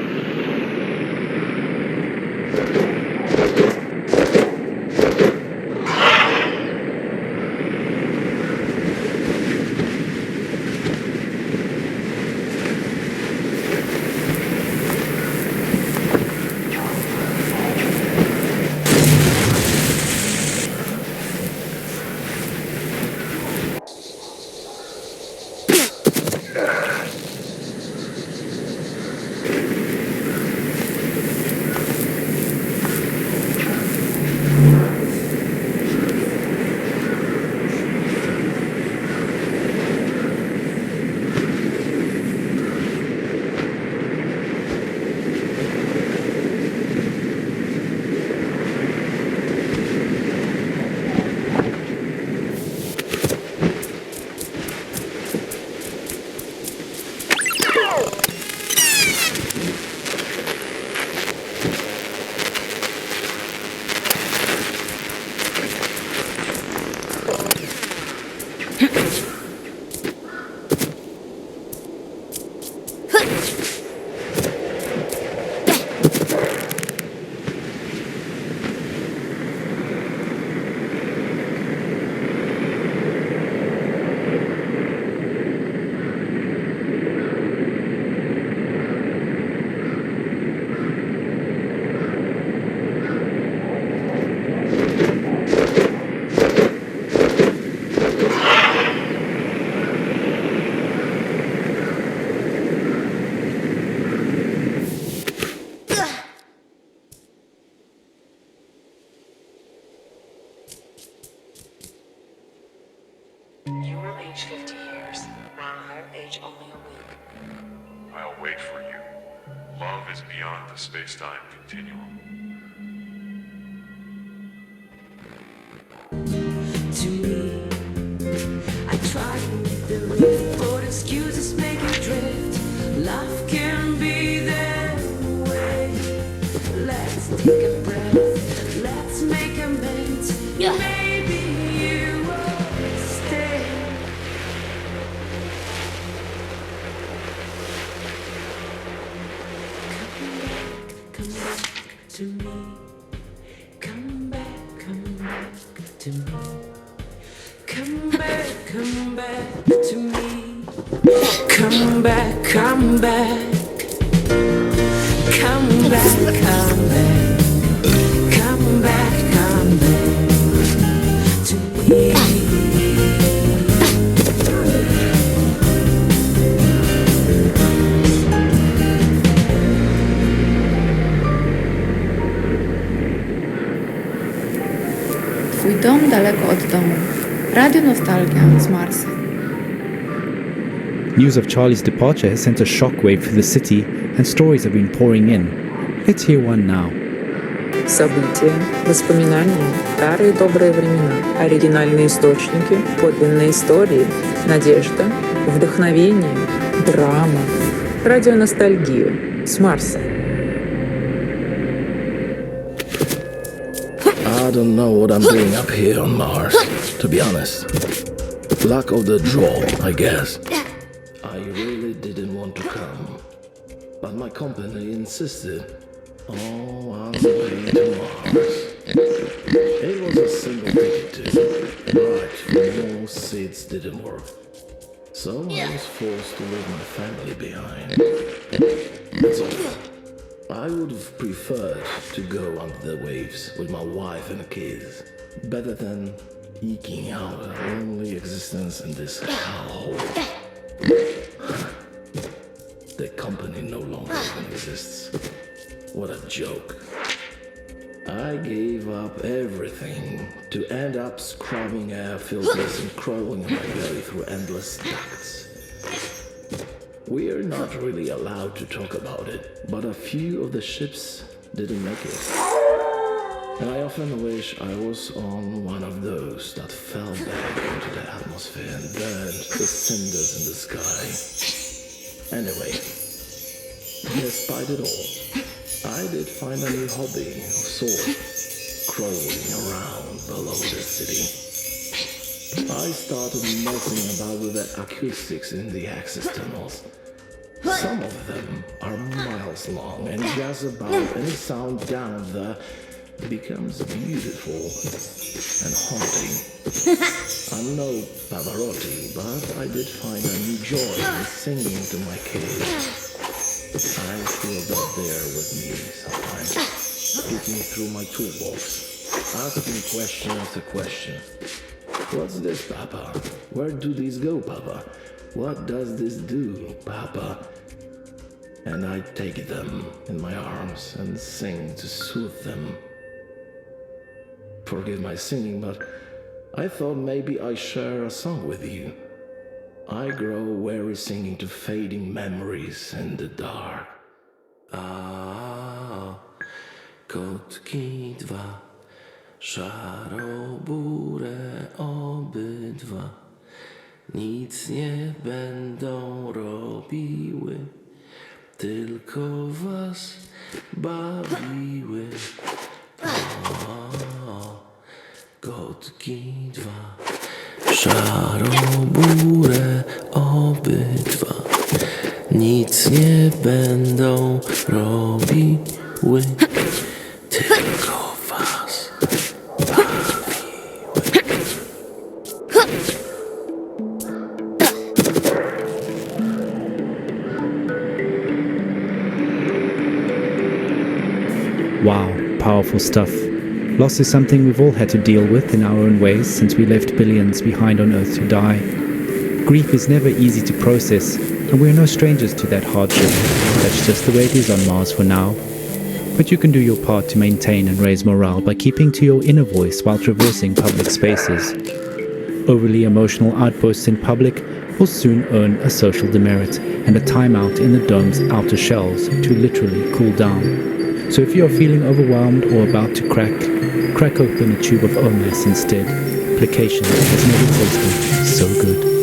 Speaker 3: beyond the space-time continuum.
Speaker 16: To me, I try to make the rift, but excuses make it drift. Love can be their way. Let's take a breath, let's make amends. Maybe you will stay. Come back to me. Come back to me. Come back to me. Come back. Come back to me.
Speaker 17: Twój dom daleko od domu. Radio Nostalgia z Marsa.
Speaker 2: News of Charlie's departure has sent a shockwave through the city, and stories have been pouring in. Let's hear one now.
Speaker 11: События, воспоминания, старые добрые времена, оригинальные источники, подлинные истории, надежда, вдохновение, драма. Радионостальгия с Марса.
Speaker 7: I don't know what I'm doing up here on Mars, to be honest. Luck of the draw, I guess. I really didn't want to come, but my company insisted. Oh, I'm going to Mars. It was a single ticket too. Right, most seats didn't work. So I was forced to leave my family behind. That's all. I would have preferred to go under the waves with my wife and kids, better than eking out a lonely existence in this hellhole. The company no longer even exists. What a joke. I gave up everything to end up scrubbing air filters and crawling in my belly through endless ducts. We're not really allowed to talk about it, but a few of the ships didn't make it. And I often wish I was on one of those that fell back into the atmosphere and burned the cinders in the sky. Anyway, despite it all, I did find a new hobby of sorts, crawling around below the city. I started messing about with the acoustics in the access tunnels. Some of them are miles long, and just about any sound down there becomes beautiful and haunting. I'm no Pavarotti, but I did find a new joy in singing to my kids. I feel that they're with me sometimes, looking through my toolbox, asking question after question. What's this, Papa? Where do these go, Papa? What does this do, Papa? And I take them in my arms and sing to soothe them. Forgive my singing, but I thought maybe I share a song with you. I grow weary singing to fading memories in the dark. Kotki dwa, szarobure obydwa, nic nie będą robiły, tylko was bawiły. Kotki dwa, szarobure obydwa, nic nie będą robiły, tylko was bawiły.
Speaker 2: Wow, powerful stuff. Loss is something we've all had to deal with in our own ways since we left billions behind on Earth to die. Grief is never easy to process, and we're no strangers to that hardship. That's just the way it is on Mars for now. But you can do your part to maintain and raise morale by keeping to your inner voice while traversing public spaces. Overly emotional outbursts in public will soon earn a social demerit and a timeout in the dome's outer shells to literally cool down. So if you are feeling overwhelmed or about to crack open a tube of Omas instead. Placation has never tasted so good.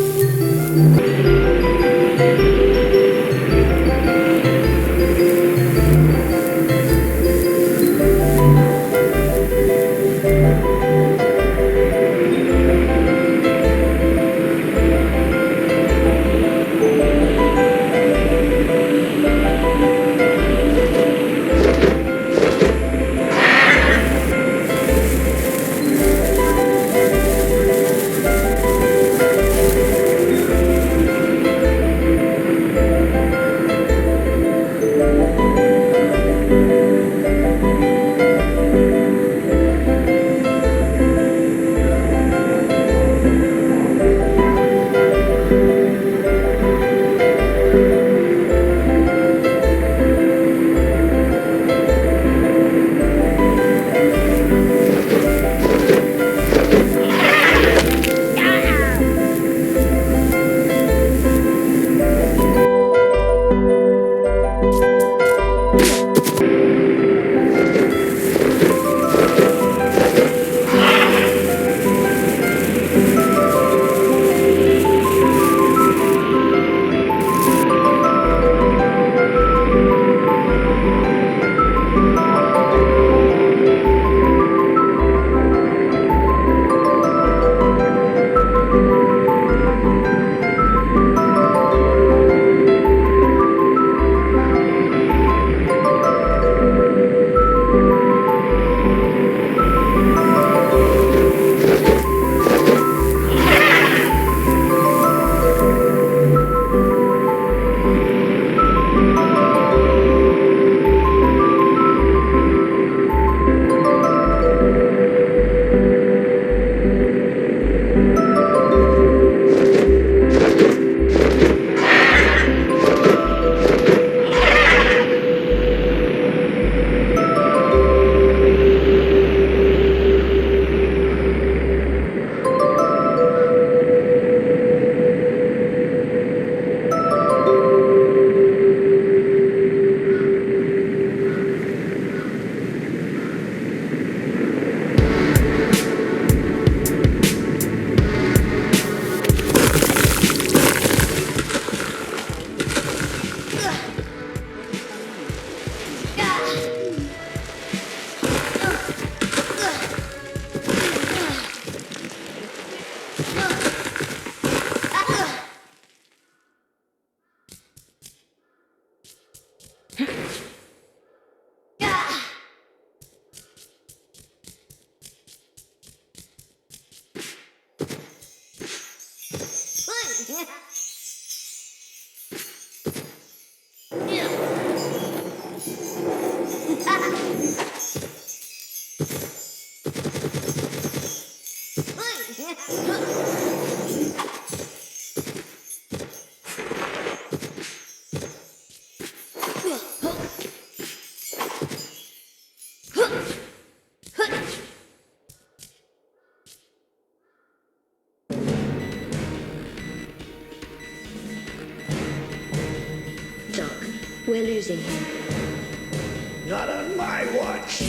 Speaker 18: We're losing him.
Speaker 3: Not on my watch.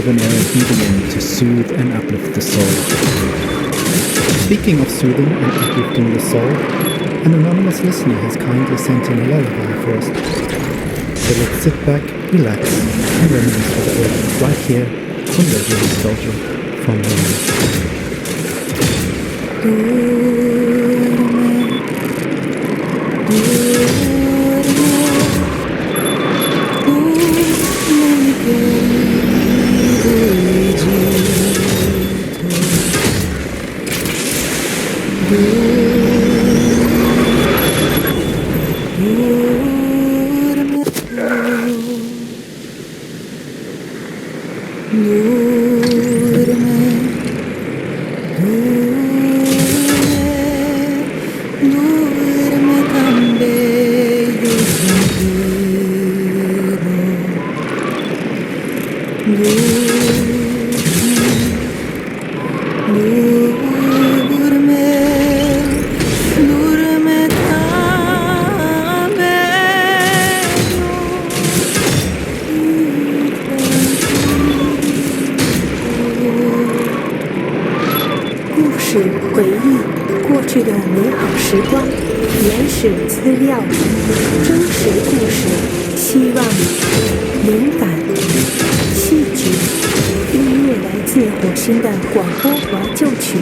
Speaker 2: elven air heaving in to soothe and uplift the soul. Speaking of soothing and uplifting the soul, an anonymous listener has kindly sent in a lullaby for us. So let's sit back, relax, and reminisce for the earth right here on Radio Nostalgia from
Speaker 19: 回忆过去的美好时光，原始资料，真实故事，希望，灵感，戏剧，音乐来自火星的广播怀旧曲。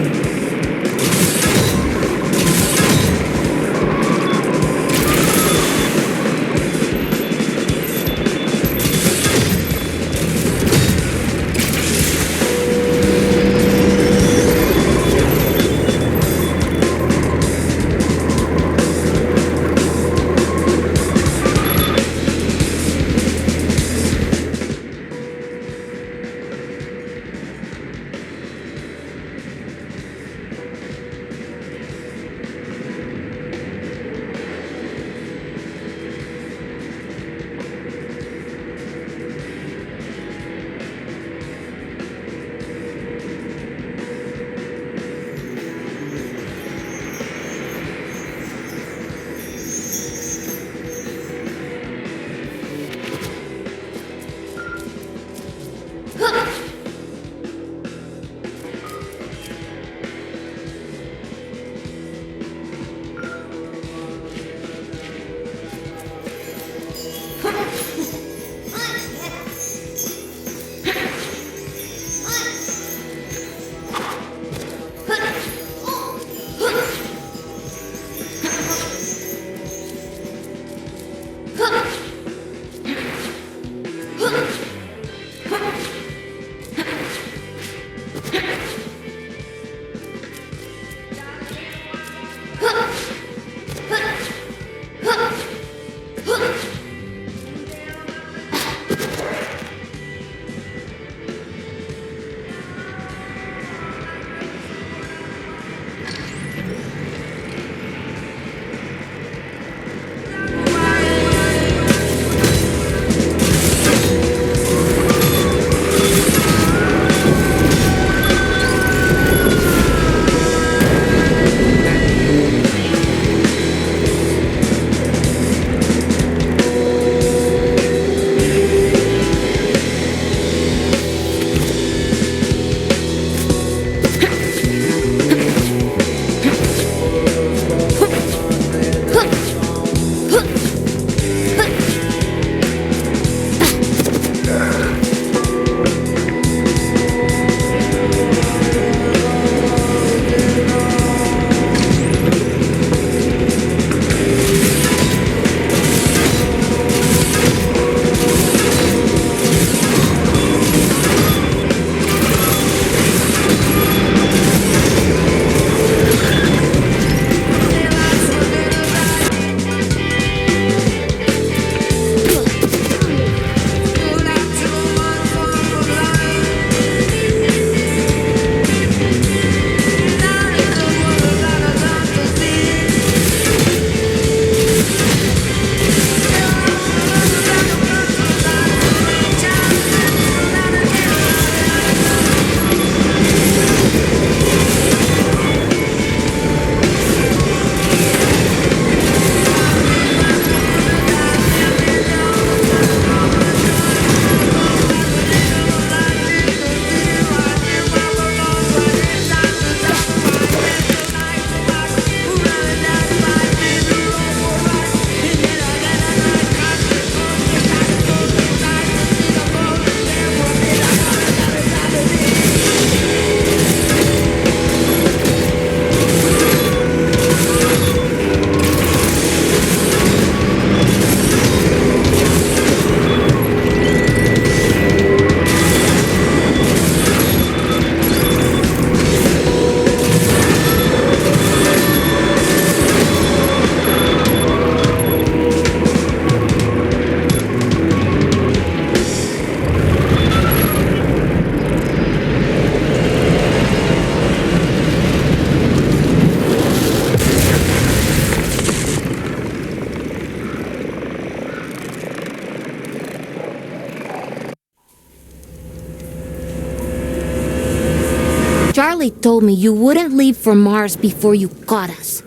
Speaker 1: Charlie told me you wouldn't leave for Mars before you caught us.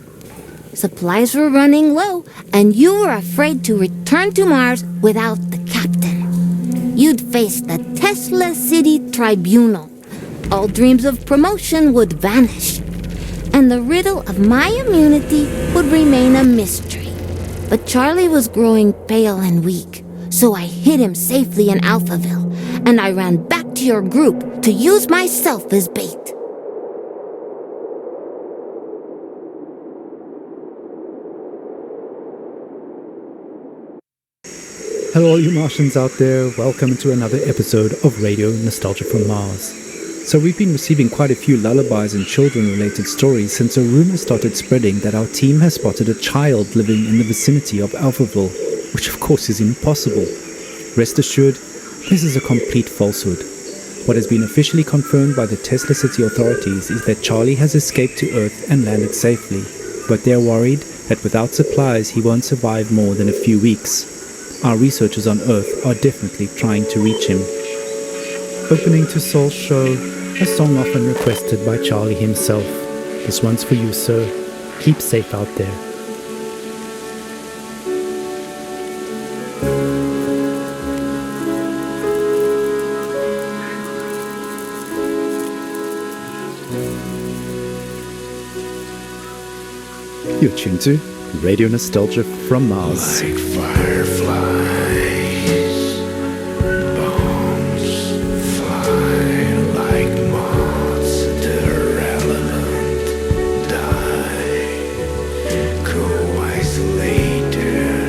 Speaker 1: Supplies were running low, and you were afraid to return to Mars without the captain. You'd face the Tesla City Tribunal. All dreams of promotion would vanish, and the riddle of my immunity would remain a mystery. But Charlie was growing pale and weak, so I hid him safely in Alphaville, and I ran back to your group to use myself as bait.
Speaker 2: Hello all you Martians out there, welcome to another episode of Radio Nostalgia from Mars. So we've been receiving quite a few lullabies and children-related stories since a rumor started spreading that our team has spotted a child living in the vicinity of Alphaville, which of course is impossible. Rest assured, this is a complete falsehood. What has been officially confirmed by the Tesla City authorities is that Charlie has escaped to Earth and landed safely, but they're worried that without supplies he won't survive more than a few weeks. Our researchers on Earth are definitely trying to reach him. Opening to Soul's show, a song often requested by Charlie himself. This one's for you, sir. Keep safe out there. You're tuned to Radio Nostalgia from Mars.
Speaker 3: Like fireflies, bombs fly like moths to their element, die, go isolated,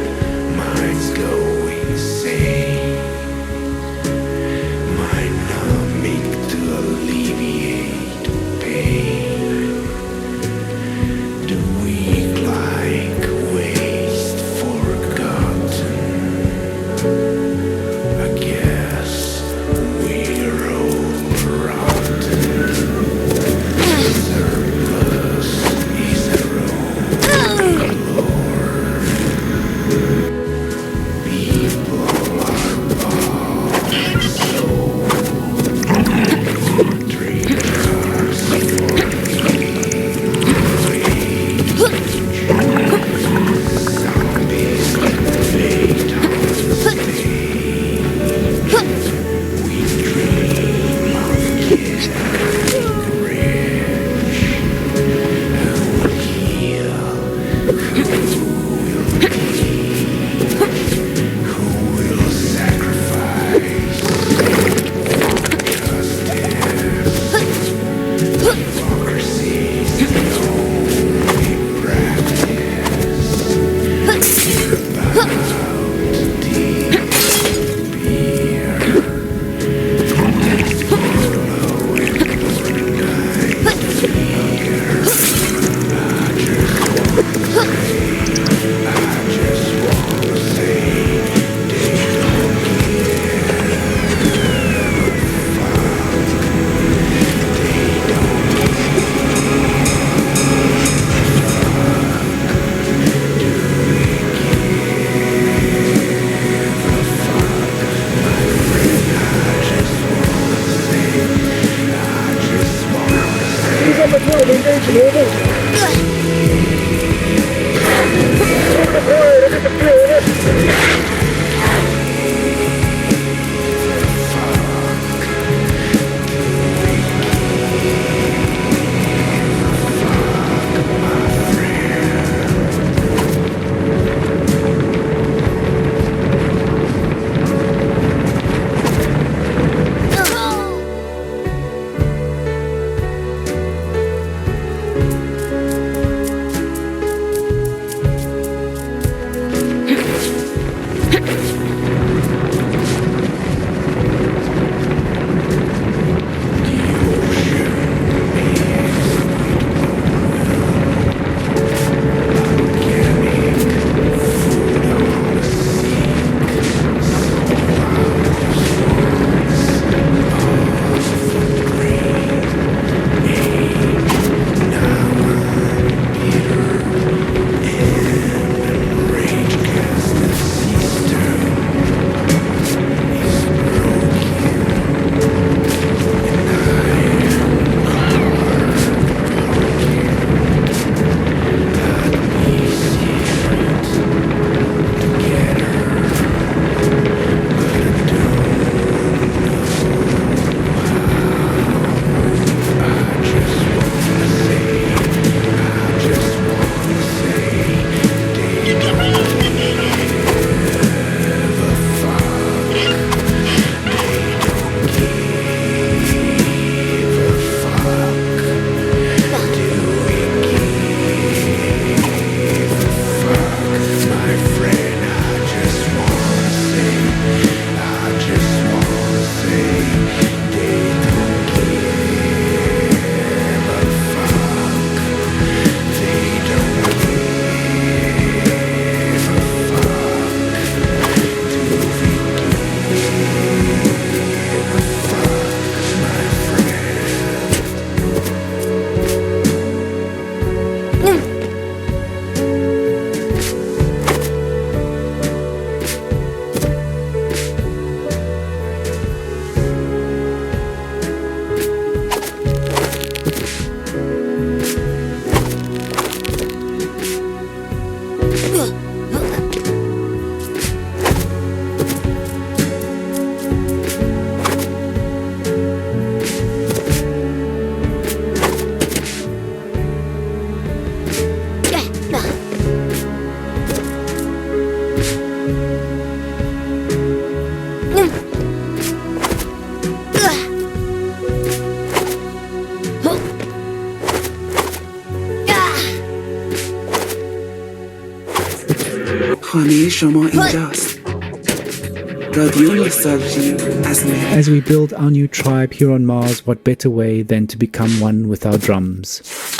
Speaker 3: minds go insane, mind numbing to alleviate pain, do weak like waste forgotten. I guess we're all rotten. Surplus is our own lord. People are bought, sold, treat us for zombies invade on stage. We dream of getting rich, and we'll heal. Who will sacrifice justice? Democracy's the only practice. About to disappear. Let's follow and organize fear. I just wanna say, they don't give a fuck. They don't
Speaker 20: خانه شما اینجاست. رادیو نوستالژی از مهر.
Speaker 2: As we build our new tribe here on Mars, what better way than to become one with our drums?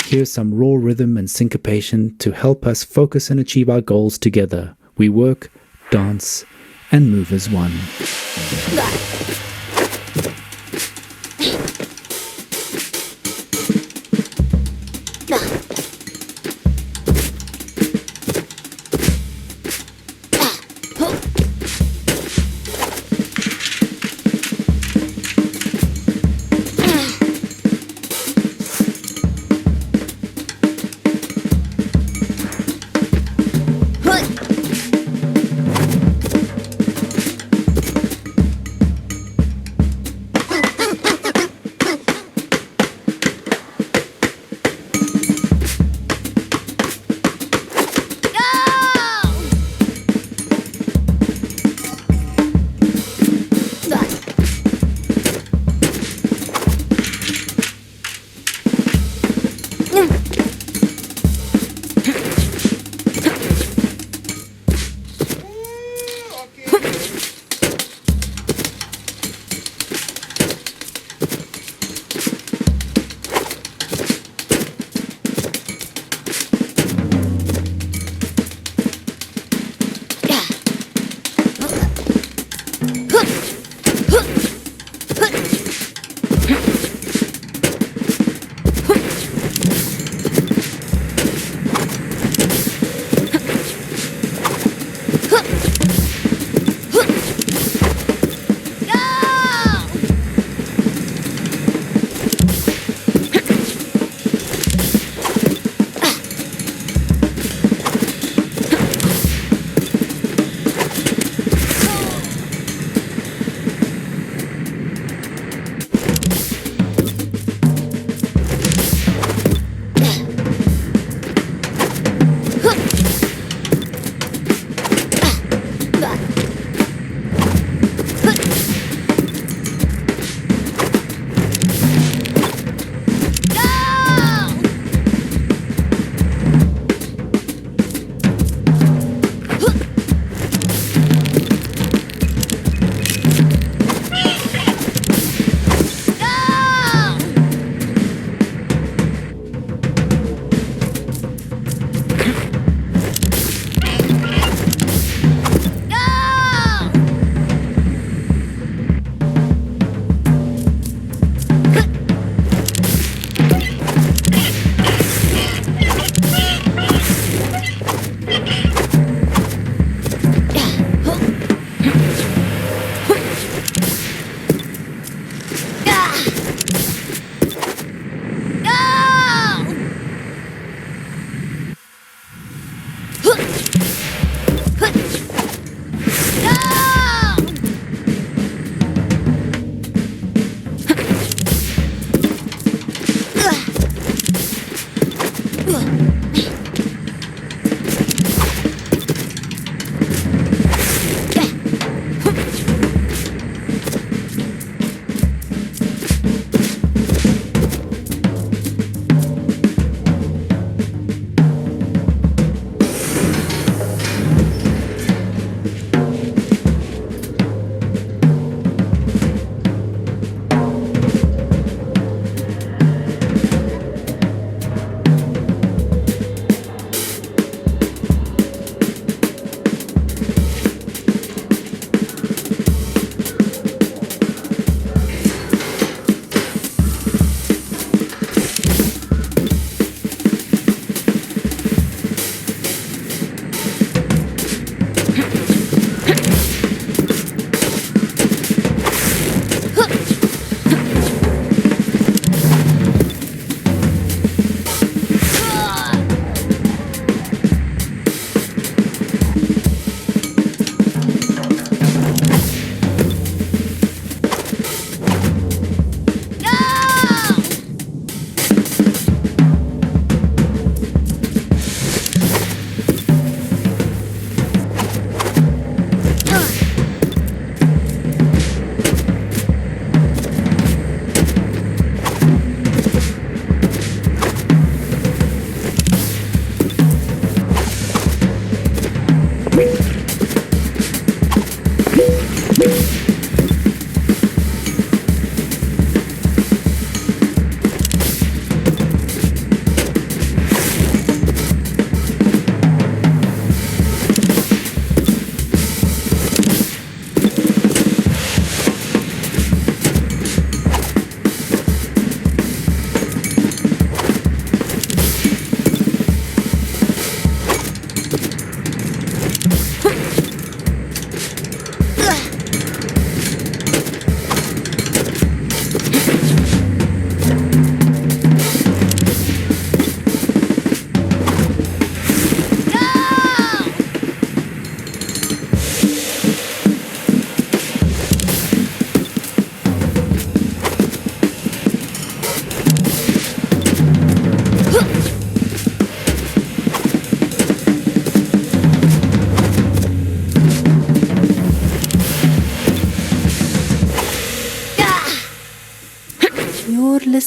Speaker 2: Here's some raw rhythm and syncopation to help us focus and achieve our goals together. We work, dance, and move as one.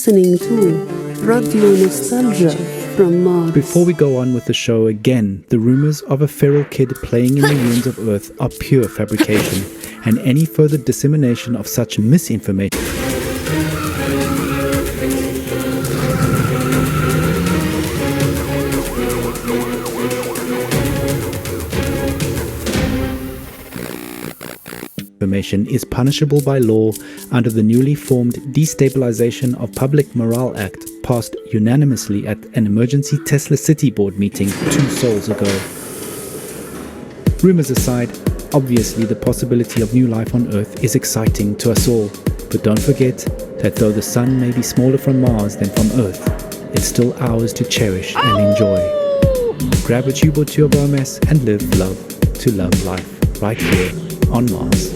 Speaker 19: listening to Radio Nostalgia from Mars.
Speaker 2: Before we go on with the show again, the rumors of a feral kid playing in the ruins of Earth are pure fabrication, and any further dissemination of such misinformation is punishable by law under the newly formed Destabilization of Public Morale Act, passed unanimously at an emergency Tesla City Board meeting 2 sols ago. Rumors aside, obviously the possibility of new life on Earth is exciting to us all, but don't forget that though the sun may be smaller from Mars than from Earth, it's still ours to cherish and enjoy. Grab a tube or two of RMS and live love to love life right here on Mars.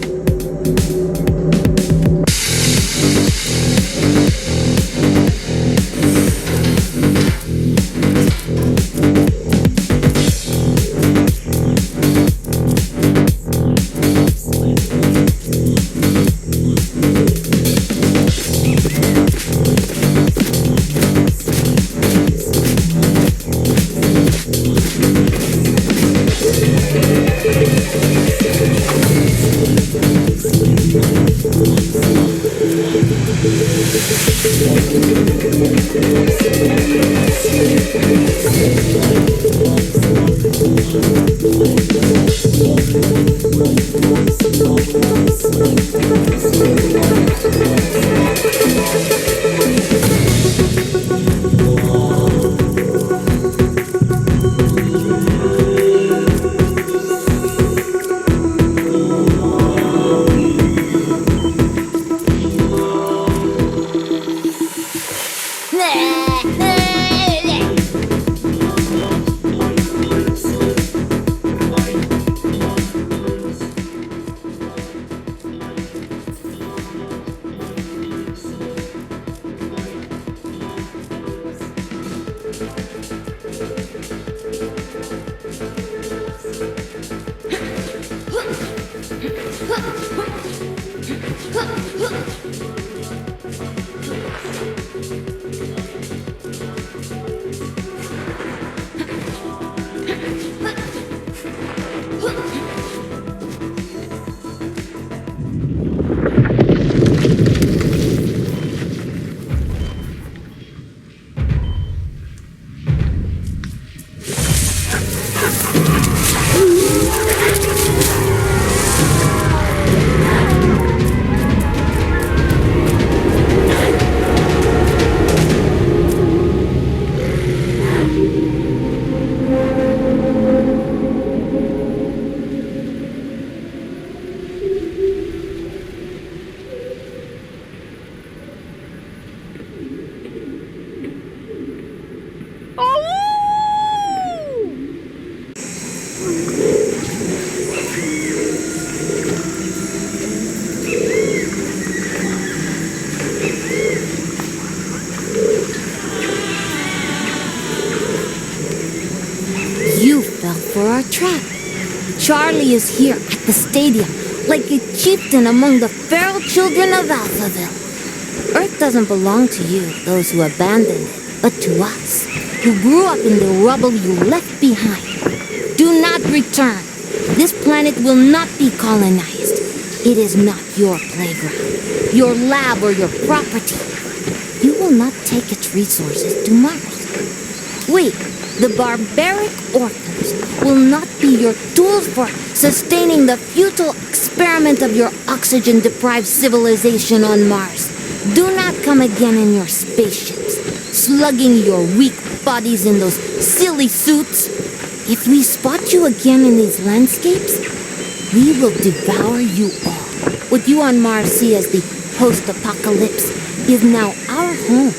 Speaker 1: Charlie is here at the stadium, like a chieftain among the feral children of Alphaville. Earth doesn't belong to you, those who abandoned it, but to us, who grew up in the rubble you left behind. Do not return. This planet will not be colonized. It is not your playground, your lab, or your property. You will not take its resources to Mars. We, the barbaric orphans, will not be your tools for sustaining the futile experiment of your oxygen-deprived civilization on Mars. Do not come again in your spaceships, slugging your weak bodies in those silly suits. If we spot you again in these landscapes, we will devour you all. What you on Mars see as the post-apocalypse is now our home.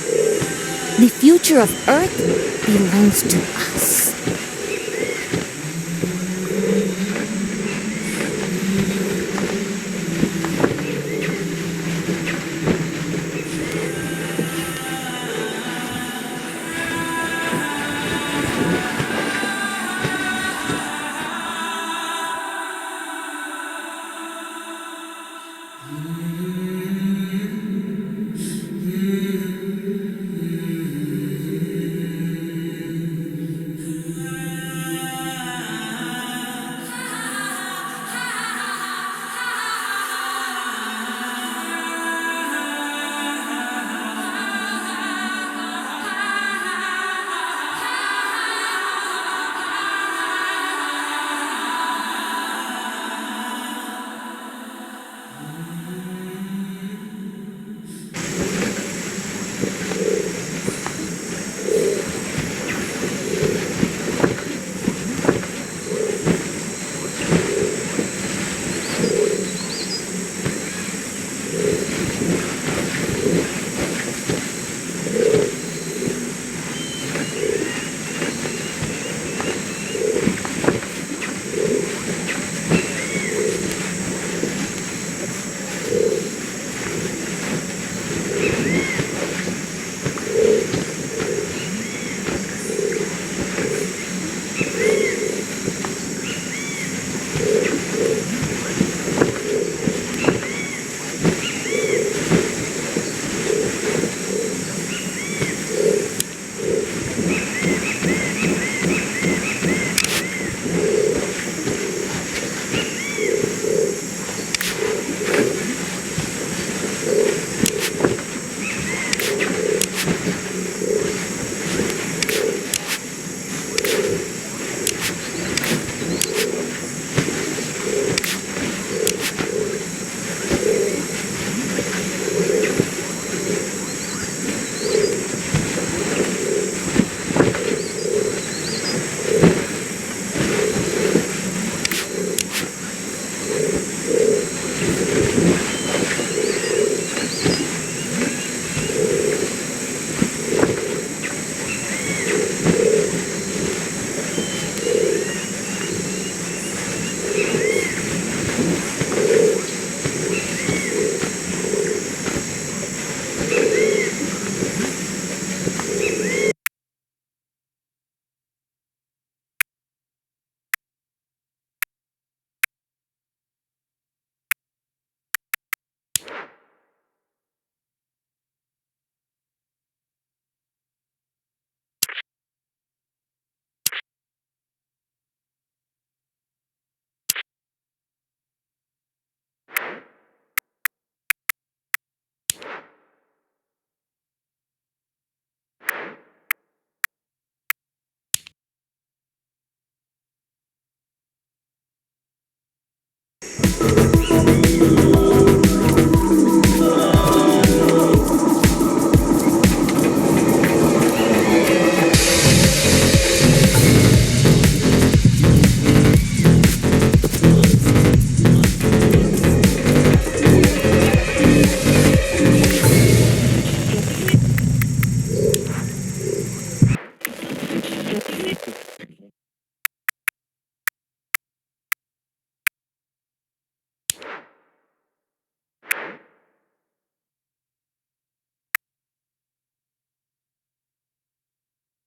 Speaker 1: The future of Earth belongs to us.